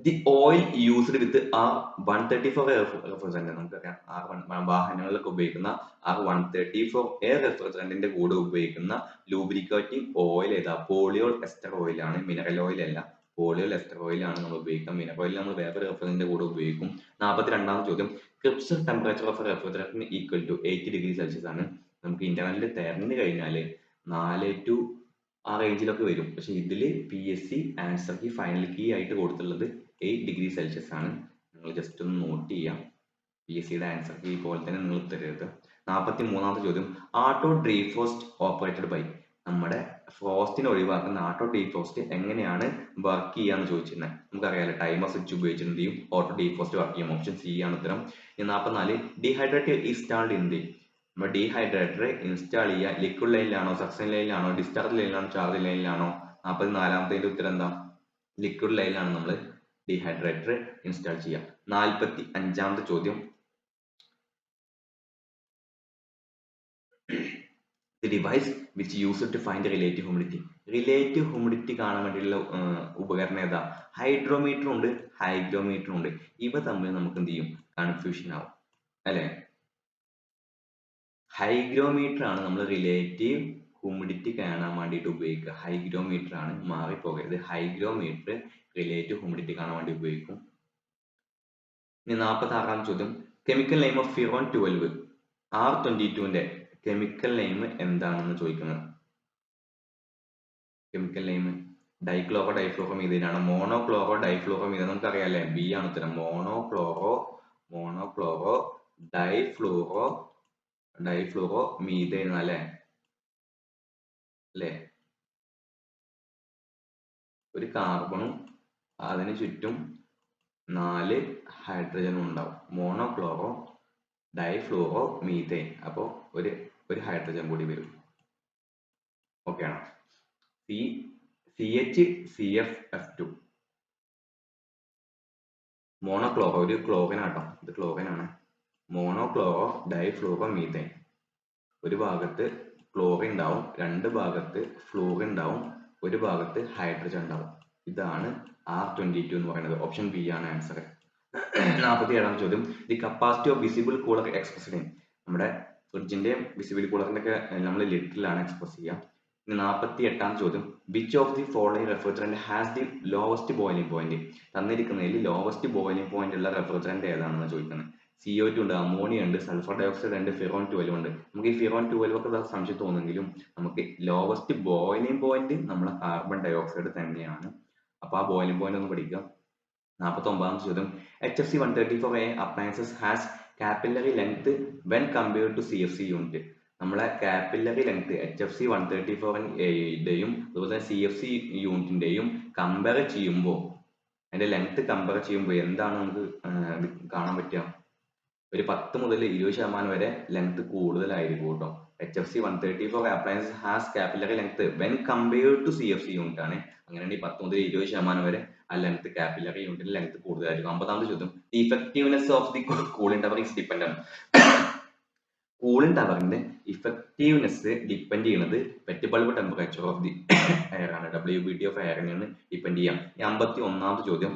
the oil used with R134 refrigerant. നമുക്കറിയാം വാഹനങ്ങളിലൊക്കെ ഉപയോഗിക്കുന്ന R134 റെഫ്രിജറന്റിന്റെ കൂടെ ഉപയോഗിക്കുന്ന ലൂബ്രിക്കേറ്റിംഗ് ഓയിൽ ഏതാ, പോളിയോൾ എസ്റ്റർ ഓയിൽ ആണ്, മിനറൽ ഓയിൽ അല്ല. പോളിയോൾ എസ്റ്റർ ഓയിൽ ആണ് നമ്മൾ ഉപയോഗിക്കുക. മിനറൽ ഓയിൽ നമ്മൾ വേറെ റെഫ്രിജറന്റിന്റെ കൂടെ ഉപയോഗിക്കും. 42ാമത്തെ ചോദ്യം, ക്രിപ്സ് temperature of refrigerant equal to 80 degree Celsius ആണ്. നമുക്ക് ഇന്റർനെറ്റിൽ തെരഞ്ഞു കഴിഞ്ഞാൽ 4 to ആ റേഞ്ചിലൊക്കെ വരും. പക്ഷെ ഇതില് PSC answer key final key ആയിട്ട് കൊടുത്തുള്ളത് 8 ഡിഗ്രി സെൽഷ്യസ് ആണ്. നിങ്ങൾ ജസ്റ്റ് ഒന്ന് നോട്ട് ചെയ്യാം. PSCയുടെ ആൻസർ കീ പോലെ തന്നെ നിങ്ങൾ തരരുത്. 43ാമത്തെ ചോദ്യം, ആട്ടോ ഡീഫ്രോസ്റ്റ് ഓപ്പറേറ്റഡ് ബൈ. നമ്മുടെ ഫ്രോസ്റ്റിനെ ഒഴിവാക്കുന്ന ആട്ടോ ഡീഫ്രോസ്റ്റ് എങ്ങനെയാണ് വർക്ക് ചെയ്യാന്ന് ചോദിച്ചിരുന്നത്. നമുക്കറിയാലോ, ടൈമർ സ്വിച്ച് ഉപയോഗിച്ചിട്ട് എന്ത് ചെയ്യും, ഓട്ടോ ഡീഫ്രോസ്റ്റ് വർക്ക് ചെയ്യും. ഓപ്ഷൻ സി ആണ് ഉത്തരം. 44 ഡീഹൈഡ്രേറ്റ് ഇൻസ്റ്റാൾഡ് ഇൻ ദി. നമ്മൾ ഡീഹൈഡ്രേറ്റർ ഇൻസ്റ്റാൾ ചെയ്യുക. ലിക്വിഡ് ലൈനിലാണോ, സക്ഷൻ ലൈനിലാണോ, ഡിസ്ചാർജ് ലൈനിലാണോ, ചാർജ് ലൈനിലാണോ? 44ാമത്തെ ഉത്തരം എന്താ? ലിക്വിഡ് ലൈനിലാണ് നമ്മൾ ഡീഹൈഡ്രേറ്റർ ഇൻസ്റ്റാൾ ചെയ്യുക. 45ാമത്തെ ചോദ്യം, the device which used to find the relative humidity. Relative humidity കാണാൻ വേണ്ടിയുള്ള ഉപകരണം ഏതാ? ഹൈഡ്രോമീറ്റർ ഉണ്ട്, ഹൈഗ്രോമീറ്റർ ഉണ്ട്. ഇവ തമ്മിൽ നമുക്ക് എന്ത് ചെയ്യും? കൺഫ്യൂഷൻ ആവും അല്ലെ? ഹൈഗ്രോമീറ്റർ ആണ് നമ്മൾ റിലേറ്റീവ് ഹ്യൂമിഡിറ്റി കാണാൻ വേണ്ടിയിട്ട് ഉപയോഗിക്കുക. ഹൈഗ്രോമീറ്റർ ആണ്, മാറിപ്പോകരുത്. ഹൈഗ്രോമീറ്റർ റിലേറ്റീവ് ഹ്യൂമിഡിറ്റി കാണാൻ വേണ്ടി ഉപയോഗിക്കും. ഇനി 46ാം ചോദ്യം, കെമിക്കൽ നെയിം ഓഫ് ഫിറോൺ 12 R22ന്റെ കെമിക്കൽ നെയിം എന്താണെന്ന് ചോദിക്കുന്നത്. കെമിക്കൽ നെയിം ഡൈക്ലോറോ ഡൈഫ്ലോറോമീഥൈൻ ആണ്. മോണോക്ലോറോ ഡൈഫ്ലോറോമീഥൈൻ നമുക്കറിയാം, ബി ആണ് ഉത്തരം. മോണോക്ലോറോ ഡൈഫ്ലൂറോ മീഥൈൻ അല്ലേ? ഒരു കാർബണും അതിന് ചുറ്റും 4 ഹൈഡ്രജനും ഉണ്ടാവും. Monochloro difluoro methane. അപ്പോൾ ഒരു ഹൈഡ്രജൻ കൂടി വരും. ഓക്കെ ആണോ? CHCF2 മോണോക്ലോറോ, ഒരു ക്ലോറിൻ ആട്ടോ, ഇത് ക്ലോറിൻ ആണ്. Monochloro difluoro methane. ഒരു ഭാഗത്ത് ക്ലോറിൻ ഉണ്ടാവും, 2 ഭാഗത്ത് ഫ്ലൂറിൻ ഉണ്ടാവും, ഒരു ഭാഗത്ത് ഹൈഡ്രജൻ ഉണ്ടാവും. ഇതാണ് R22 എന്ന് പറയുന്നത്. ഓപ്ഷൻ ബി ആണ് ആൻസർ. 47ാം ചോദ്യം, the capacity of visible cooler expressed in. നമ്മുടെ ഫ്രിഡ്ജിന്റെയും വിസിബിൾ കൂളറിന്റെ ഒക്കെ നമ്മൾ ലിറ്ററിലാണ് എക്സ്പ്രസ് ചെയ്യുക. ഇനി 48ാം ചോദ്യം, which of the following refrigerant has the lowest boiling point. തന്നിരിക്കുന്നതിൽ ലോവസ്റ്റ് ബോയിലിംഗ് പോയിന്റ് ഉള്ള റെഫ്രിജറന്റ് ഏതാണെന്ന് ചോദിക്കുന്നത്. CO2 ഉണ്ട്, അമോണിയ ഉണ്ട്, സൾഫർ ഡയോക്സൈഡ് ഉണ്ട്, ഫിറോൺ 12 ഉണ്ട്. നമുക്ക് ഈ ഫിറോൺ 12 ഒക്കെ സംശയം തോന്നുമെങ്കിലും നമുക്ക് ലോവസ്റ്റ് ബോയിലിംഗ് പോയിന്റ് നമ്മളെ കാർബൺ ഡയോക്സൈഡ് തന്നെയാണ്. അപ്പൊ ആ ബോയിലിംഗ് പോയിന്റ് ഒന്ന് പഠിക്കുക. 49ാം ചോദ്യം, HFC 134A appliances has capillary length when compared to CFC unit. നമ്മളെ കാപ്പില്ലറി ലെങ്ത് HFC 134A-യുടെയും അതുപോലെ CFC യൂണിറ്റിന്റെയും കമ്പയർ ചെയ്യുമ്പോൾ, അതിന്റെ ലെങ്ത് കമ്പയർ ചെയ്യുമ്പോൾ എന്താണ് നമുക്ക് കാണാൻ പറ്റുക? ഒരു 10 മുതൽ 20% വരെ ലെങ്ത് കൂടുതലായിരിക്കും കേട്ടോ. HFC 134 appliances has capillary length when compared to CFC unit ആണ്. അങ്ങനെയാണെങ്കിൽ 10 മുതൽ 20% വരെ ആ ലെങ്ത് കാപ്പില്ലറി യൂണിറ്റിന്റെ ലെങ്ത് കൂടുതലായിരിക്കും. 50ാമത്തെ ചോദ്യം, the effectiveness of the cooling tower is dependent. Cooling ടവറിന്റെ ഇഫക്റ്റീവ്നെസ് ഡിപ്പെൻഡ് ചെയ്യുന്നത് wet bulb temperature of the air ആണ്. WBT ഓഫ് എയറിനെയാണ് ഡിപ്പെൻഡ് ചെയ്യാം. 51ാമത്തെ ചോദ്യം,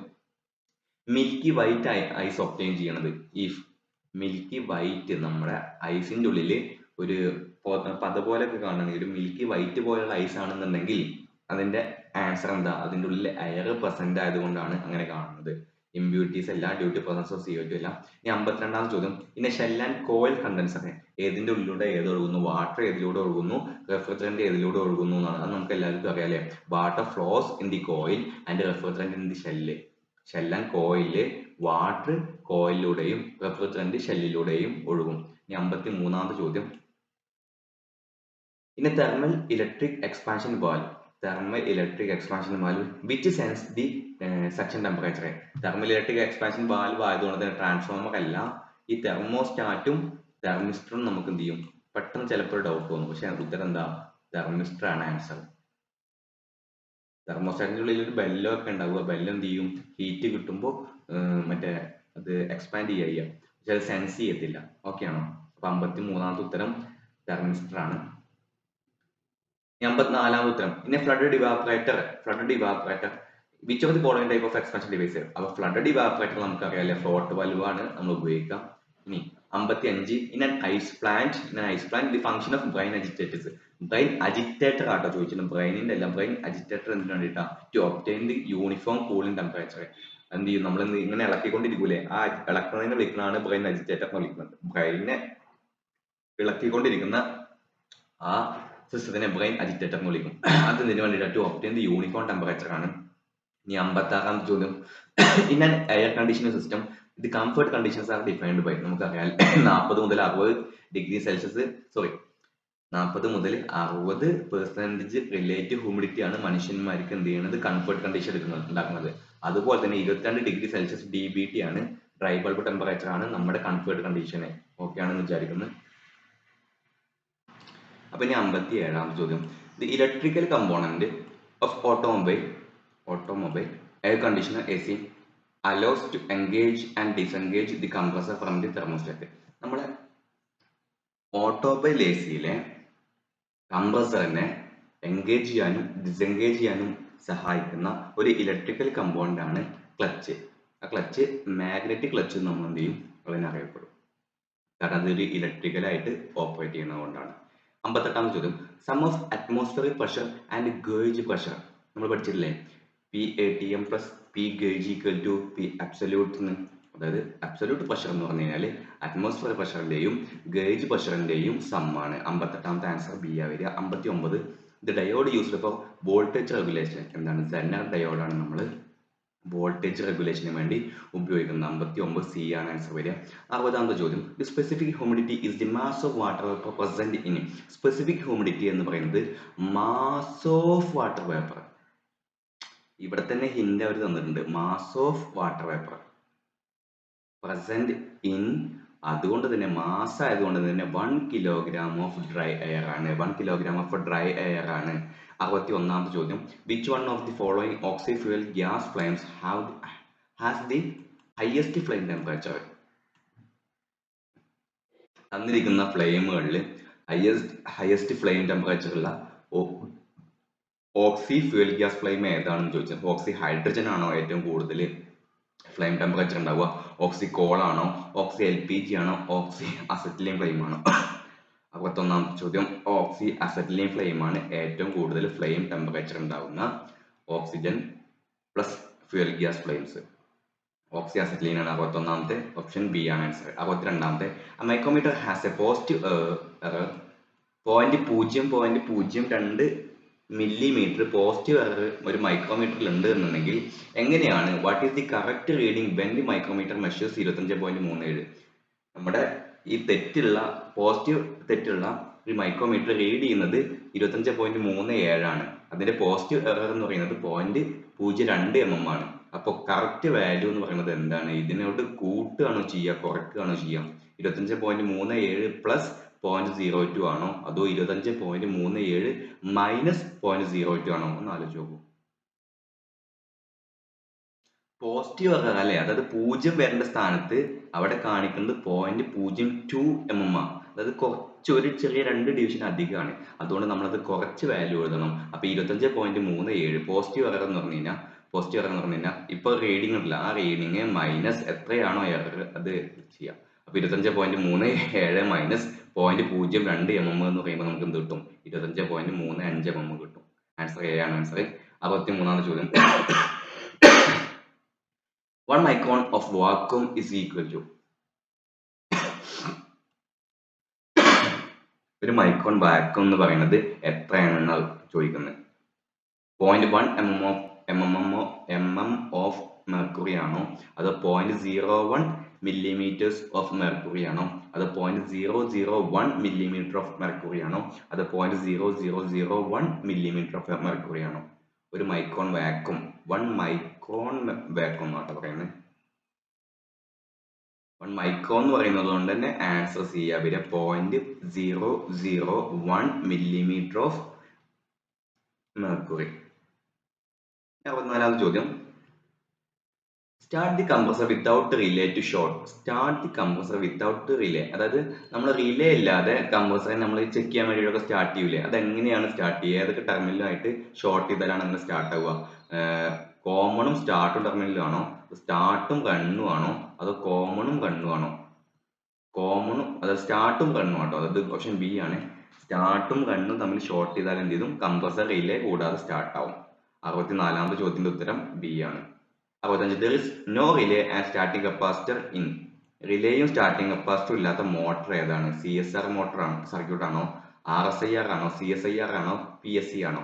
മിൽക്കി വൈറ്റ് ഐസ് ഒബ്റ്റെയിൻ ചെയ്യണത്. ഇഫ് മിൽക്കി വൈറ്റ് നമ്മുടെ ഐസിന്റെ ഉള്ളിൽ ഒരു പത പോലെയൊക്കെ കാണുകയാണെങ്കിൽ, ഒരു മിൽക്കി വൈറ്റ് പോലെയുള്ള ഐസ് ആണെന്നുണ്ടെങ്കിൽ അതിന്റെ ആൻസർ എന്താ? അതിന്റെ ഉള്ളിൽ എയർ പ്രസന്റ് ആയതുകൊണ്ടാണ് അങ്ങനെ കാണുന്നത്. ഇമ്പ്യൂരിറ്റീസ് അല്ല, ഡ്യൂട്ടി പ്രസൻസ് ഓഫ് CO2 അല്ല. ഇനി 52ാമത്തെ ചോദ്യം, പിന്നെ ഷെൽ ആൻഡ് കോയിൽ കണ്ടൻസർ ഏതിന്റെ ഉള്ളിലൂടെ ഏത് ഒഴുകുന്നു? വാട്ടർ ഏതിലൂടെ ഒഴുകുന്നു? റെഫ്രിജറന്റ് ഏതിലൂടെ ഒഴുകുന്നു എന്നാണ്. അത് നമുക്ക് എല്ലാവർക്കും അറിയാം അല്ലേ? Water flows in the coil and refrigerant in the shell. Shell and coil water കോയിലൂടെയും റെഫ്രിജറന്റ് ഷെല്ലിലൂടെയും ഒഴുകും. ഇനി 53ാമത്തെ ചോദ്യം, ഇനി thermal electric expansion valve which sense the suction temperature. Thermal electric expansion valve ആയതുകൊണ്ട് തന്നെ ട്രാൻസ്ഫോമർ അല്ല. ഈ തെർമോസ്റ്റാറ്റും തെർമിസ്റ്ററും നമുക്ക് എന്ത് ചെയ്യും? പെട്ടെന്ന് ചിലപ്പോൾ ഡൗട്ട് തോന്നും, പക്ഷെ ഉത്തരം എന്താ? തെർമിസ്റ്റർ ആണ് ആൻസർ. തെർമോസ്റ്റാറ്റിന്റെ ഉള്ളിൽ ഒരു ബെല്ലോ ഒക്കെ ഉണ്ടാവുക. ബെല്ലോ എന്ത് ചെയ്യും? ഹീറ്റ് കിട്ടുമ്പോൾ മറ്റേ അത് എക്സ്പാൻഡ് ചെയ്യുക, പക്ഷെ അത് സെൻസ് ചെയ്യത്തില്ല. ഓക്കെ ആണോ? അപ്പൊ 53ാമത്തെ ഉത്തരം തെർമിസ്റ്റർ ആണ്. 54ാമത്തെ ഉത്തരം, ഇനി flooded evaporator which of the following type of expansion device. അപ്പൊ ഫ്ലഡഡ് ഇവാപറേറ്റർ നമുക്കറിയാം, ഫ്ലോട്ട് വാൽവ് ആണ് നമ്മൾ ഉപയോഗിക്കാം. ഇനി 55, in an ice plant the function of brine agitators. Brine agitator ആട്ടോ ചോദിച്ചിട്ടുണ്ട്, ബ്രെയിനിന്റെ അല്ല. ബ്രെയിൻ അജിറ്റേറ്റർ എന്തിനു വേണ്ടിയിട്ടാ? To obtain the uniform cooling temperature. എന്ത് ചെയ്യും? നമ്മൾ ഇങ്ങനെ ഇളക്കിക്കൊണ്ടിരിക്കൂലേ, ആ ഇളക്കുന്നതിനെ വിളിക്കുന്നതാണ് ബ്രെയിൻ അജിറ്റേറ്റർ എന്ന് വിളിക്കുന്നത്. ബ്രെയിനെ ഇളക്കിക്കൊണ്ടിരിക്കുന്ന ആ സിസ്റ്റത്തിനെ ബ്രെയിൻ അജിറ്റേറ്റർ എന്ന് വിളിക്കും. അത് ഇതിനു വേണ്ടിയിട്ട് to obtain the uniform temperature ആണ്. ഇനി 56ാമത്തെ ചോദ്യം, in an air conditioning system the comfort conditions are defined by. നമുക്കറിയാം 40 മുതൽ 60 ഡിഗ്രി സെൽഷ്യസ് 40 മുതൽ 60% റിലേറ്റീവ് ഹ്യൂമിഡിറ്റി ആണ് മനുഷ്യന്മാർക്ക് എന്ത് ചെയ്യുന്നത്? കംഫർട്ട് കണ്ടീഷൻ ഉണ്ടാക്കുന്നത്. അതുപോലെ തന്നെ 22 ഡിഗ്രി സെൽഷ്യസ് DBT ആണ്, ഡ്രൈ ബൾബ് ടെമ്പറേച്ചർ ആണ് നമ്മുടെ കംഫർട്ട് കണ്ടീഷന്. ഓക്കെ ആണെന്ന് വിചാരിക്കുന്നു. അപ്പൊ ഇനി 57ാമത്തെ ചോദ്യം. The electrical component of automobile air conditioner AC allows to engage and disengage the compressor from the thermostat. നമ്മളെ ഓട്ടോമൊബൈൽ ACയിലെ കംപ്രസറിനെ എൻഗേജ് ചെയ്യാനും ഡിസെൻഗേജ് ചെയ്യാനും സഹായിക്കുന്ന ഒരു ഇലക്ട്രിക്കൽ കമ്പോണന്റ് ആണ് ക്ലച്ച്. ആ ക്ലച്ച് മാഗ്നറ്റിക് ക്ലച്ച് എന്ന് നമ്മൾ എന്ത് ചെയ്യും അതിനറിയപ്പെടും, കാരണം അതൊരു ഇലക്ട്രിക്കലായിട്ട് ഓപ്പറേറ്റ് ചെയ്യുന്നതുകൊണ്ടാണ്. 58ാമത്തെ ചോദ്യം. Sum of atmospheric pressure and gauge pressure നമ്മൾ പഠിച്ചിട്ടില്ലേ, PATM plus P gauge equal to P absolute എന്ന്. അതായത് അബ്സല്യൂട്ട് പ്രഷർ എന്ന് പറഞ്ഞു കഴിഞ്ഞാൽ അറ്റ്മോസ്ഫിയർ പ്രഷറിന്റെയും ഗേജ് പ്രഷറിന്റെയും സമ്മാണ്. 58ാമത്തെ ആൻസർ ബി ആ വരിക. 59. The diode used for voltage regulation. എന്താണ്? സെന്നർ ഡയോഡാണ് നമ്മൾ വോൾട്ടേജ് റെഗുലേഷന് വേണ്ടി ഉപയോഗിക്കുന്നത്. 59 സി ആണ് ആൻസർ വരിക. 60ാമത്തെ ചോദ്യം. The specific humidity is the mass of water vapour present in. Specific humidity എന്ന് പറയുന്നത് മാസ് ഓഫ് വാട്ടർ വേപ്പർ. ഇവിടെ തന്നെ ഹിന്റ് അവർ തന്നിട്ടുണ്ട്, mass of water vapour present in. അതുകൊണ്ട് തന്നെ മാസ് ആയതുകൊണ്ട് തന്നെ 1 കിലോഗ്രാം ഓഫ് ഡ്രൈ എയർ ആണ്. 1 കിലോഗ്രാം ഓഫ് ഡ്രൈ എയർ ആണ്. 61ാമത്തെ ചോദ്യം. Which one of the following oxy fuel gas flames has the highest flame temperature? തന്നിരിക്കുന്ന ഫ്ലെയിമുകളിൽ ഹയസ്റ്റ് ഫ്ലെയിം ടെമ്പറേച്ചർ ഉള്ള ഓക്സി fuel gas flame ഏതാണെന്ന് ചോദിച്ചത്. ഓക്സി ഹൈഡ്രജൻ ആണോ ഏറ്റവും കൂടുതൽ ഫ്ലെയിം ടെമ്പറേച്ചർ ഉണ്ടാവുക? ഓക്സി കോൾ ആണോ? ഓക്സി LPG ആണോ? ഓക്സി അസറ്റിലൈൻ ഫ്ലെയിം ആണോ? 61ാമത്തെ ചോദ്യം. ഓക്സി അസറ്റിലൈൻ ഫ്ലെയിം ആണ് ഏറ്റവും കൂടുതൽ ഫ്ലെയിം ടെമ്പറേച്ചർ ഉണ്ടാവുന്ന oxygen plus fuel gas flames. Oxy acetylene ആണ് 61ാമത്തെ. ഓപ്ഷൻ ബി ആണ് ആൻസർ. 62ാമത്തെ. Micrometer has a positive error 0.02 millimetre positive error ഒരു മൈക്രോമീറ്ററിൽ ഉണ്ട് എന്നുണ്ടെങ്കിൽ എങ്ങനെയാണ്? What is the correct reading when the micrometer measures 25.37? നമ്മുടെ ഈ പോസിറ്റീവ് തെറ്റുള്ള ഈ മൈക്രോമീറ്റർ റീഡ് ചെയ്യുന്നത് 25.37 ആണ്. അതിന്റെ പോസിറ്റീവ് എറർ എന്ന് പറയുന്നത് 0.02 mm ആണ്. അപ്പോൾ കറക്റ്റ് വാല്യൂ എന്ന് പറയുന്നത് എന്താണ്? ഇതിനോട് കൂട്ടുകയാണോ ചെയ്യുക കുറയ്ക്കുകയാണോ ചെയ്യുക? 25.37 പ്ലസ് 0.02 ആണോ അതോ 25.37 മൈനസ് 0.02 ആണോ? ഒന്ന് ആലോചിച്ച് നോക്കൂ. പോസിറ്റീവ് എറർ അല്ലേ, അതായത് 0 വരേണ്ട സ്ഥാനത്ത് അവിടെ കാണിക്കുന്നത് 0.02 mm ആണ്. അതായത് കുറച്ച് ഒരു ചെറിയ 2 ഡിവിഷൻ അധികമാണ്. അതുകൊണ്ട് നമ്മളത് കുറച്ച് വാല്യൂ എഴുതണം. അപ്പൊ 25.37 പോസിറ്റീവ് എറർ എന്ന് പറഞ്ഞു കഴിഞ്ഞാൽ ഇപ്പൊ റീഡിംഗ് ഉണ്ടല്ല, ആ റീഡിങ് മൈനസ് എത്രയാണോ എറർ അത് ചെയ്യാം. അപ്പൊ 25.37 മൈനസ് 0.02 mm എന്ന് പറയുമ്പോൾ നമുക്ക് എന്ത് കിട്ടും? 25.35 mm കിട്ടും. ആൻസർ എ ആണ് ആൻസർ. 63ാമത്തെ ചോദ്യം. 1 micron of vacuum is equal to. ഒരു മൈക്രോൺ വാക്യൂം എന്ന് പറയുന്നത് എത്രയാണെന്നാണ് ചോദിക്കുന്നത്. 0.1 mm ഓഫ് മെർക്കുറി ആണോ അതോ 0.01 millimeters ഓഫ് മെർക്കുറി ആണോ അതോ 0.001 millimeter ഓഫ് മെർക്കുറി ആണോ അതോ 0.0001 millimeter ഓഫ് മെർക്കുറി ആണോ? ഒരു മൈക്രോൺ വാക്യൂം 1 മൈക്രോൺ വാക്യൂം എന്നാണ് പറയുന്നത്. 1 മൈക്രോൺ എന്ന് പറയുന്നത് കൊണ്ട് തന്നെ ആൻസർ ചെയ്യാ വരിക 0.001 millimeter ഓഫ് മെർക്കുറി. 64ാമത്തെ ചോദ്യം. Start the compressor without relay to short. Start the compressor without relay, അതായത് നമ്മൾ റിലേ ഇല്ലാതെ കംപ്രസറെ നമ്മൾ ചെക്ക് ചെയ്യാൻ വേണ്ടിയിട്ടൊക്കെ സ്റ്റാർട്ട് ചെയ്യൂലേ, അതെങ്ങനെയാണ് സ്റ്റാർട്ട് ചെയ്യുക? ഏതൊക്കെ ടെർമിനലായിട്ട് ഷോർട്ട് ചെയ്താലാണ് അങ്ങനെ സ്റ്റാർട്ട് ആവുക? കോമണും സ്റ്റാർട്ടും ടെർമിനലും ആണോ? സ്റ്റാർട്ടും റണ്ണും ആണോ അതോ കോമണും റണ്ണും ആണോ? അതായത് സ്റ്റാർട്ടും റണ്ണും ആട്ടോ. അതായത് ഓപ്ഷൻ ബി ആണ്. സ്റ്റാർട്ടും റണ്ണും തമ്മിൽ ഷോർട്ട് ചെയ്താൽ എന്ത് ചെയ്തും കംപ്രസർ റിലേ കൂടാതെ സ്റ്റാർട്ട് ആവും. 64ാമത്തെ ചോദ്യത്തിന്റെ ഉത്തരം ബി ആണ്. 65. There is no relay and starting capacitor in. റിലേയും സ്റ്റാർട്ടിംഗ് കപ്പാസിറ്ററും ഇല്ലാത്ത മോട്ടർ ഏതാണ്? CSR മോട്ടർ ആണോ സർക്യൂട്ട് ആണോ? RSIR ആണോ? CSIR ആണോ? PSC ആണോ?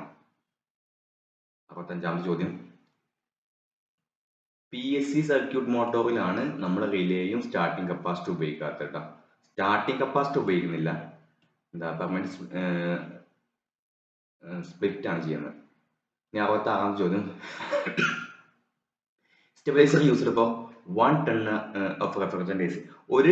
65ാമത്തെ ചോദ്യം. PSC സർക്യൂട്ട് മോട്ടോറിലാണ് നമ്മൾ റിലേയും സ്റ്റാർട്ടിംഗ് കപ്പാസിറ്റർ ഉപയോഗിക്കാത്തത് കേട്ടോ. സ്റ്റാർട്ടിംഗ് കപ്പാസിറ്റർ ഉപയോഗിക്കുന്നില്ല, എന്താ പെർമനന്റ് സ്പ്ലിറ്റ് ആണ് ചെയ്യുന്നത്. ഇനി 66ാമത്തെ ചോദ്യം. Stabiliser used for 1 ton of refrigerant AC. 1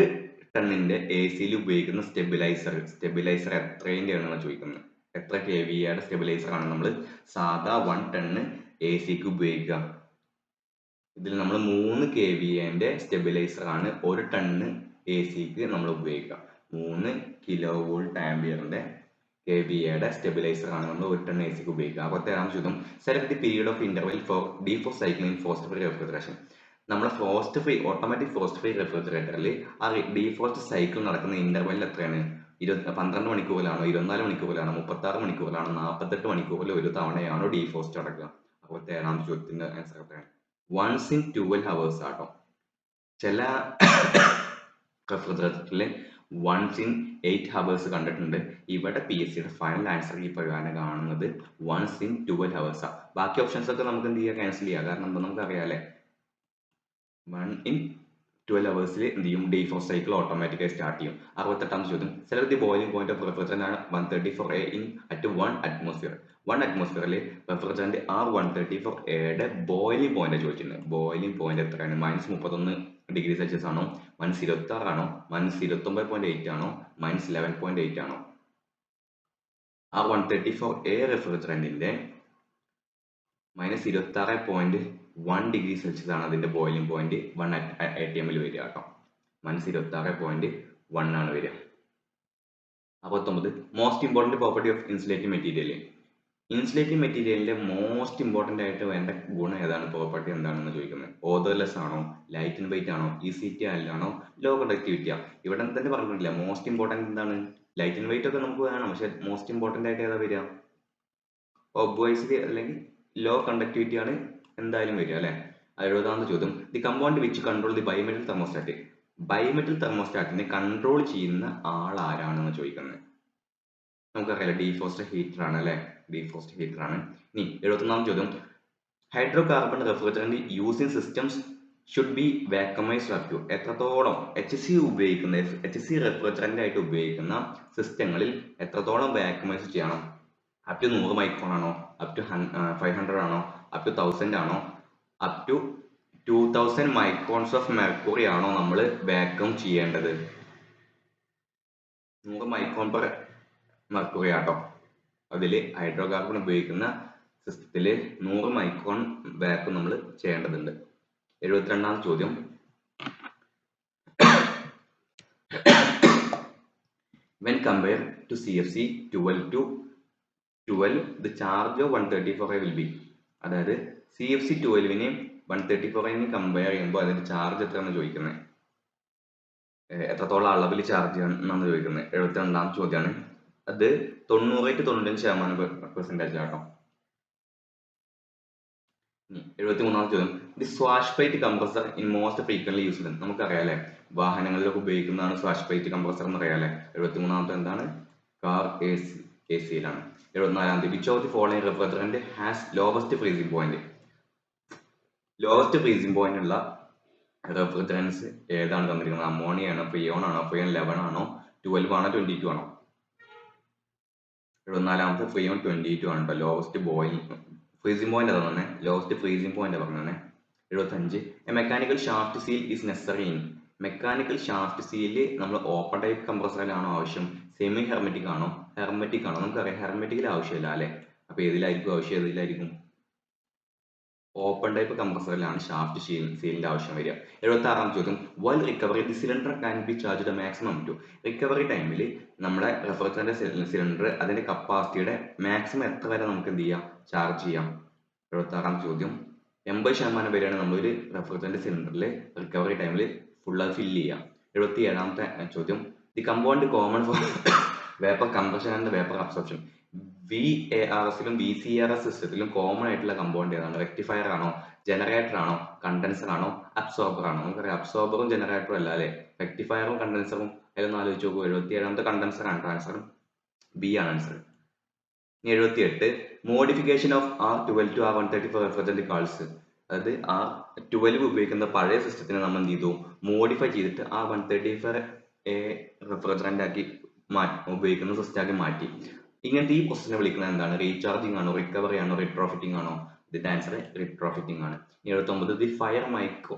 ടണ്ണിന്റെ എ സിയിൽ ഉപയോഗിക്കുന്ന സ്റ്റെബിലൈസർ എത്രേന്റെയാണ് ചോദിക്കുന്നത്. എത്ര KVA സ്റ്റെബിലൈസർ ആണ് നമ്മൾ സാധാ 1 ടണ്ണ് എ സിക്ക് ഉപയോഗിക്കുക. ഇതിൽ നമ്മൾ 3 KVA സ്റ്റെബിലൈസർ ആണ് 1 ടണ്ണ് എ സിക്ക് നമ്മൾ ഉപയോഗിക്കുക. 3 കിലോവോൾട്ട് ആംപിയറിന്റെ KVA സ്റ്റെബിലൈസർ ആണ് നമ്മൾ 1 ടൺ എ സിക്ക് ഉപയോഗിക്കുക. അപ്പോൾ തരാം ചോദ്യം, select the period of interval for defrost cycle in frost free refrigeration. നമ്മുടെ frost free automatic frost free റെഫ്രിജറേറ്ററിൽ ആ ഡീഫ്രോസ്റ്റ് സൈക്കിൾ നടക്കുന്ന ഇന്റർവെൽ എത്രയാണ്? 12 മണിക്കൂറിലാണോ, 24 മണിക്കൂറിലാണോ, 36 മണിക്കൂറിലാണോ, 48 മണിക്കൂറിൽ ഒരു തവണയാണോ ഡീഫ്രോസ്റ്റ് നടക്കുക? അപ്പോൾ തേറാമത്തെ ചോദ്യത്തിന്റെ ആൻസർ എത്രയാണ്? വൺസ് ഇൻ 12 hours ആട്ടോ. ചില റെഫ്രിജറേറ്ററിൽ വൺസ് ഇൻ 8 hours കണ്ടിട്ടുണ്ട്. ഇവിടെ PSCയുടെ ഫൈനൽ ആൻസർ ഈ പ്രകാരം കാണുന്നത് വൺസ് ഇൻ 12 hours ആണ്. ബാക്കി ഓപ്ഷൻസ് ഒക്കെ നമുക്ക് എന്ത് ചെയ്യാം, ക്യാൻസൽ ചെയ്യാം. കാരണം എന്താ നമുക്ക് അറിയാലേ, 1 in 12 hours എന്ത് ചെയ്യും, ഡീഫ്രോസ്റ്റ് സൈക്കിൾ ഓട്ടോമാറ്റിക്കായി സ്റ്റാർട്ട് ചെയ്യും. 68ാമത്തെ ചോദ്യം, select the boiling point of refrigerant ആണ് 134A in at 1 atmosphere. 1 atmosphere refrigerant R134A boiling point ചോദിച്ചിട്ടുണ്ട്. ബോയിലിംഗ് പോയിന്റ് എത്രയാണ്? -31°C ആണോ, -26 ആണോ, -29.8 ആണോ, -11.8 ആണോ? R134A റെഫ്രിജറന്റിന്റെ -26.1°C ആണ് അതിന്റെ ബോയിലിംഗ് പോയിന്റ് 1 atm വരിക കേട്ടോ. -26.1 ആണ് വരിക. 69, most important property of insulating material. Insulating മെറ്റീരിയലിന്റെ മോസ്റ്റ് ഇമ്പോർട്ടന്റ് ആയിട്ട് വേണ്ട ഗുണം ഏതാണ്, പ്രോപ്പർട്ടി എന്താണെന്ന് ചോദിക്കുന്നത്. ഓദർലെസ് ആണോ, ലൈറ്റ് ആൻഡ് വെയിറ്റ് ആണോ, ഈസി ആണോ, ലോ കണ്ടക്ടിവിറ്റി ആണ്? ഇവിടെ തന്നെ പറഞ്ഞിട്ടില്ല. മോസ്റ്റ് ഇമ്പോർട്ടന്റ് എന്താണ്? ലൈറ്റ് ആൻഡ് വെയിറ്റ് ഒക്കെ നമുക്ക് വേണം, പക്ഷെ മോസ്റ്റ് ഇമ്പോർട്ടന്റ് ആയിട്ട് ഏതാ വരിക? ഒബ്വിയസ്ലി അല്ലെങ്കിൽ ലോ കണ്ടക്ടിവിറ്റി ആണ് എന്തായാലും വരിക അല്ലെ. 70ാമത്തെ ചോദ്യം, the compound which control the bimetal thermostat. Bimetal തെർമോസ്റ്റാറ്റിനെ കൺട്രോൾ ചെയ്യുന്ന ആൾ ആരാണെന്ന് ചോദിക്കുന്നത്. നമുക്കറിയാലോ, ഡീഫ്രോസ്റ്റ് ഹീറ്റർ ആണ് അല്ലെ, ഡീഫ്രോസ്റ്റ് ഹീറ്റർ ആണ്. ഇനി 71ാമത്തെ ചോദ്യം, hydro carbon refrigerant using systems should be vacuumised up to. എത്രത്തോളം HC റെഫ്രിജറന്റ് ആയിട്ട് ഉപയോഗിക്കുന്ന സിസ്റ്റങ്ങളിൽ എത്രത്തോളം വാക്വമൈസ് ചെയ്യണം? അപ് ടു 100 മൈക്രോൺ ആണോ, അപ് ടു 500 ആണോ, അപ് ടു 1000 ആണോ, up to 2000 microns of mercury ആണോ നമ്മൾ വാക്വം ചെയ്യേണ്ടത്? 100 മൈക്രോൺ പെർ മെർക്കുറി ആട്ടോ. അതിൽ ഹൈഡ്രോ കാർബൺ ഉപയോഗിക്കുന്ന സിസ്റ്റത്തിൽ 100 മൈക്രോൺ വാക്വം നമ്മൾ ചെയ്യേണ്ടതുണ്ട്. 72ാമത്തെ ചോദ്യം, when compared to CFC 12 the charge of 134A will be. അതായത് CFC 12 134 കമ്പയർ ചെയ്യുമ്പോൾ അതിന്റെ ചാർജ് എത്രയാണെന്ന് ചോദിക്കുന്നത്. എത്രത്തോളം അളവിൽ ചാർജ് എന്നാണ് ചോദിക്കുന്നത്. 72ാമത്തെ ചോദ്യമാണ്. അത് 90-95% ആട്ടോ. 73ാമത്തെ ചോദ്യം, the swash plate compressor in most frequently used. നമുക്കറിയാലേ, വാഹനങ്ങളിലൊക്കെ ഉപയോഗിക്കുന്നതാണ് സ്വാഷ് പ്ലേറ്റ് കംപ്രസർ എന്ന് അറിയാലേ. 73ാമത്തെ എന്താണ്? കാർ AC-യിലാണ്. 74ാമത്തെ, which of the following refrigerant has lowest freezing point. Lowest freezing point ഉള്ള റെഫ്രിജറൻസ് ഏതാണ് തന്നിരിക്കുന്നത്? അമോണിയ ആണോ, ഫ്രിയോൺ ആണോ, ഫ്രിയോൺ 11 ആണോ, 12 ആണോ, 22 ആണോ? 74ാമത്തെ ഫ്രിയോൺ 22 ആണ് കേട്ടോ. ലോവസ്റ്റ് ഫ്രീസിംഗ് പോയിന്റ് അതാ തന്നെ, ലോവസ്റ്റ് ഫ്രീസിംഗ് പോയിന്റ് പറഞ്ഞേ. 75, A mechanical shaft seal is necessary in. Mechanical shaft seal നമ്മൾ ഓപ്പൺ ടൈപ്പ് കംപ്രസറിലാണോ ആവശ്യം, സെമി ഹെർമെറ്റിക് ആണോ, ഹെർമെറ്റിക് ആണോ? നമുക്കറിയാം ഹെർമെറ്റിക്കിൽ ആവശ്യമില്ല അല്ലെ. അപ്പൊ ഏതിലായിരിക്കും ആവശ്യം, ഏതിലായിരിക്കും? ഓപ്പൺ ടൈപ്പ് കംപ്രസറിലാണ് ഷാഫ്റ്റ് സീലിന്റെ ആവശ്യം വരിക. 76ാമത്തെ ചോദ്യം, while recovery the cylinder can be charged maximum two. Recovery ടൈമിൽ നമ്മുടെ റെഫ്രിജറന്റ് സിലിണ്ടർ അതിന്റെ കപ്പാസിറ്റിയുടെ മാക്സിമം എത്ര വരെ നമുക്ക് എന്ത് ചെയ്യാം, ചാർജ് ചെയ്യാം? 76ാമത്തെ ചോദ്യം, 80% വരെയാണ് നമ്മളൊരു റെഫ്രിജറന്റ് സിലിണ്ടറിൽ റിക്കവറി ടൈമിൽ ഫുൾ അത് ഫില്ല് ചെയ്യാം. 77ാമത്തെ ചോദ്യം, the compound common for vapour compression and vapour absorption. VARS-ലും VCRS സിസ്റ്റത്തിലും കോമൺ ആയിട്ടുള്ള കമ്പൗണ്ട് ഏതാണ്? റെക്ടിഫയർ ആണോ, ജനറേറ്റർ ആണോ, കണ്ടൻസർ ആണോ, അബ്സോർബർ ആണോ? നമുക്കറിയാം അബ്സോർബറും ജനറേറ്ററും അല്ല അല്ലെ. റെക്ടിഫയറും കണ്ടൻസറും അതിലൊന്ന് ആലോചിച്ച് നോക്കൂ. 77ാമത്തെ കണ്ടൻസർ ആണ്, ആൻസർ B ആണ് answer. 78, modification of R12 to R134 refrigerant calls. അതായത് R12 ഉപയോഗിക്കുന്ന പഴയ സിസ്റ്റത്തിനെ നമ്മൾ എന്ത് ചെയ്തു, മോഡിഫൈ ചെയ്തിട്ട് R134A റെഫ്രിജറന്റ് ആക്കി ഉപയോഗിക്കുന്ന സിസ്റ്റം ആക്കി മാറ്റി. ഇങ്ങനത്തെ ഈ പ്രോസസ്സിനെ വിളിക്കുന്നത് എന്താണ്? റീചാർജിങ് ആണോ, റിക്കവറി ആണോ, റിട്രോഫിറ്റിംഗ് ആണോ? ഇതിന്റെ ആൻസർ റിട്രോഫിറ്റിംഗ് ആണ്. 79, the fire micro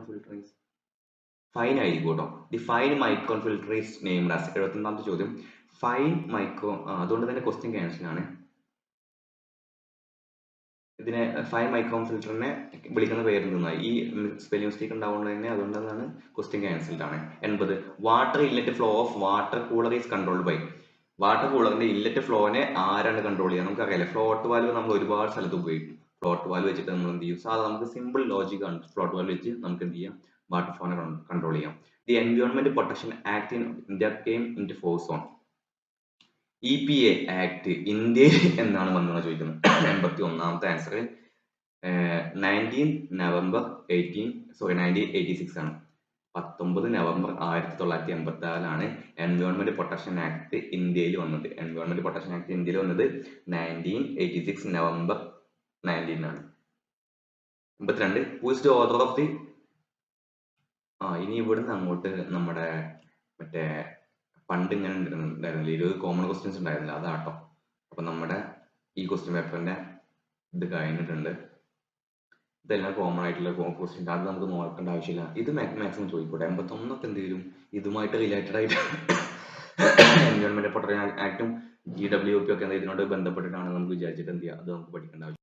filter fine ആയിരിക്കും കേട്ടോ. The fine micron filter is named as 71ാമത്തെ ചോദ്യം. ഫൈൻ മൈക്രോ അതുകൊണ്ട് തന്നെ ക്വസ്റ്റ്യൻ ക്യാൻസൽ ആണ്. ഇതിനെ ഫൈൻ മൈക്രോൺ ഫിൽറ്ററിനെ വിളിക്കുന്ന പേരെന്തെന്നായി ഈ സ്പെല്ലിംഗ് മിസ്റ്റേക്ക് ഉണ്ടാവുന്നത് തന്നെ, അതുകൊണ്ടാണ് ക്വസ്റ്റ്യൻ ക്യാൻസൽഡ് ആണ്. 80 water inlet flow of water cooler is controlled by. Water കൂളറിന്റെ ഇല്ലറ്റ് ഫ്ലോനെ ആരാണ് കൺട്രോൾ ചെയ്യുക? നമുക്കറിയാലേ, ഫ്ലോട്ട് വാൽവ് നമ്മൾ ഒരുപാട് സ്ഥലത്ത് ഉപയോഗിക്കും. ഫ്ലോട്ട് വാൽവ് വെച്ചിട്ട് നമ്മൾ എന്ത് ചെയ്യും? സാധാരണ നമുക്ക് സിമ്പിൾ ലോജിക് ആണ്. ഫ്ലോട്ട് വാൽവ് വെച്ച് നമുക്ക് എന്ത് ചെയ്യാം? വാട്ടർ ഫ്ലോനെ കൺട്രോൾ ചെയ്യാം. The environment protection act in India came in to force on. EPA act ഇന്ത്യയിൽ എന്നാണ് വന്നത് ചോദിക്കുന്നത്. 81ാമത്തെ ആൻസർ 1986 ആണ്. 19 നവംബർ 1986 എൻവയോൺമെന്റ് പ്രൊട്ടക്ഷൻ ആക്ട് ഇന്ത്യയിൽ വന്നത്. എൻവയോൺമെന്റ് പ്രൊട്ടക്ഷൻ ആക്ട് ഇന്ത്യയിൽ വന്നത് 1986 നവംബർ 19 ആണ്. 52 who is the author of the ഇനി ഇവിടുന്ന് അങ്ങോട്ട് നമ്മുടെ മറ്റേ പണ്ട് ഇങ്ങനെ ഉണ്ടായിരുന്നില്ല, 20 കോമൺ ക്വസ്റ്റ്യൻസ് ഉണ്ടായിരുന്നില്ല, അതാട്ടോ. അപ്പൊ നമ്മുടെ ഈ ക്വസ്റ്റ്യൻ പേപ്പറിന്റെ ഇത് കഴിഞ്ഞിട്ടുണ്ട്. ഇതെല്ലാം കോമൺ ആയിട്ടുള്ള ക്വസ്റ്റ്യൻ, അത് നമുക്ക് നോക്കേണ്ട ആവശ്യമില്ല. ഇത് മാക്സിമം ചോദിക്കൂടെ. 81 എന്ത് ചെയ്യും? ഇതുമായിട്ട് റിലേറ്റഡ് ആയിട്ട് എൻവയോൺമെന്റ് പ്രൊട്ടക്ഷൻ ആക്ടും GWP ഒക്കെ ഇതിനോട് ബന്ധപ്പെട്ടിട്ടാണ് നമുക്ക് വിചാരിച്ചിട്ട് എന്ത് ചെയ്യുക, അത് നമുക്ക് പഠിക്കേണ്ട ആവശ്യം.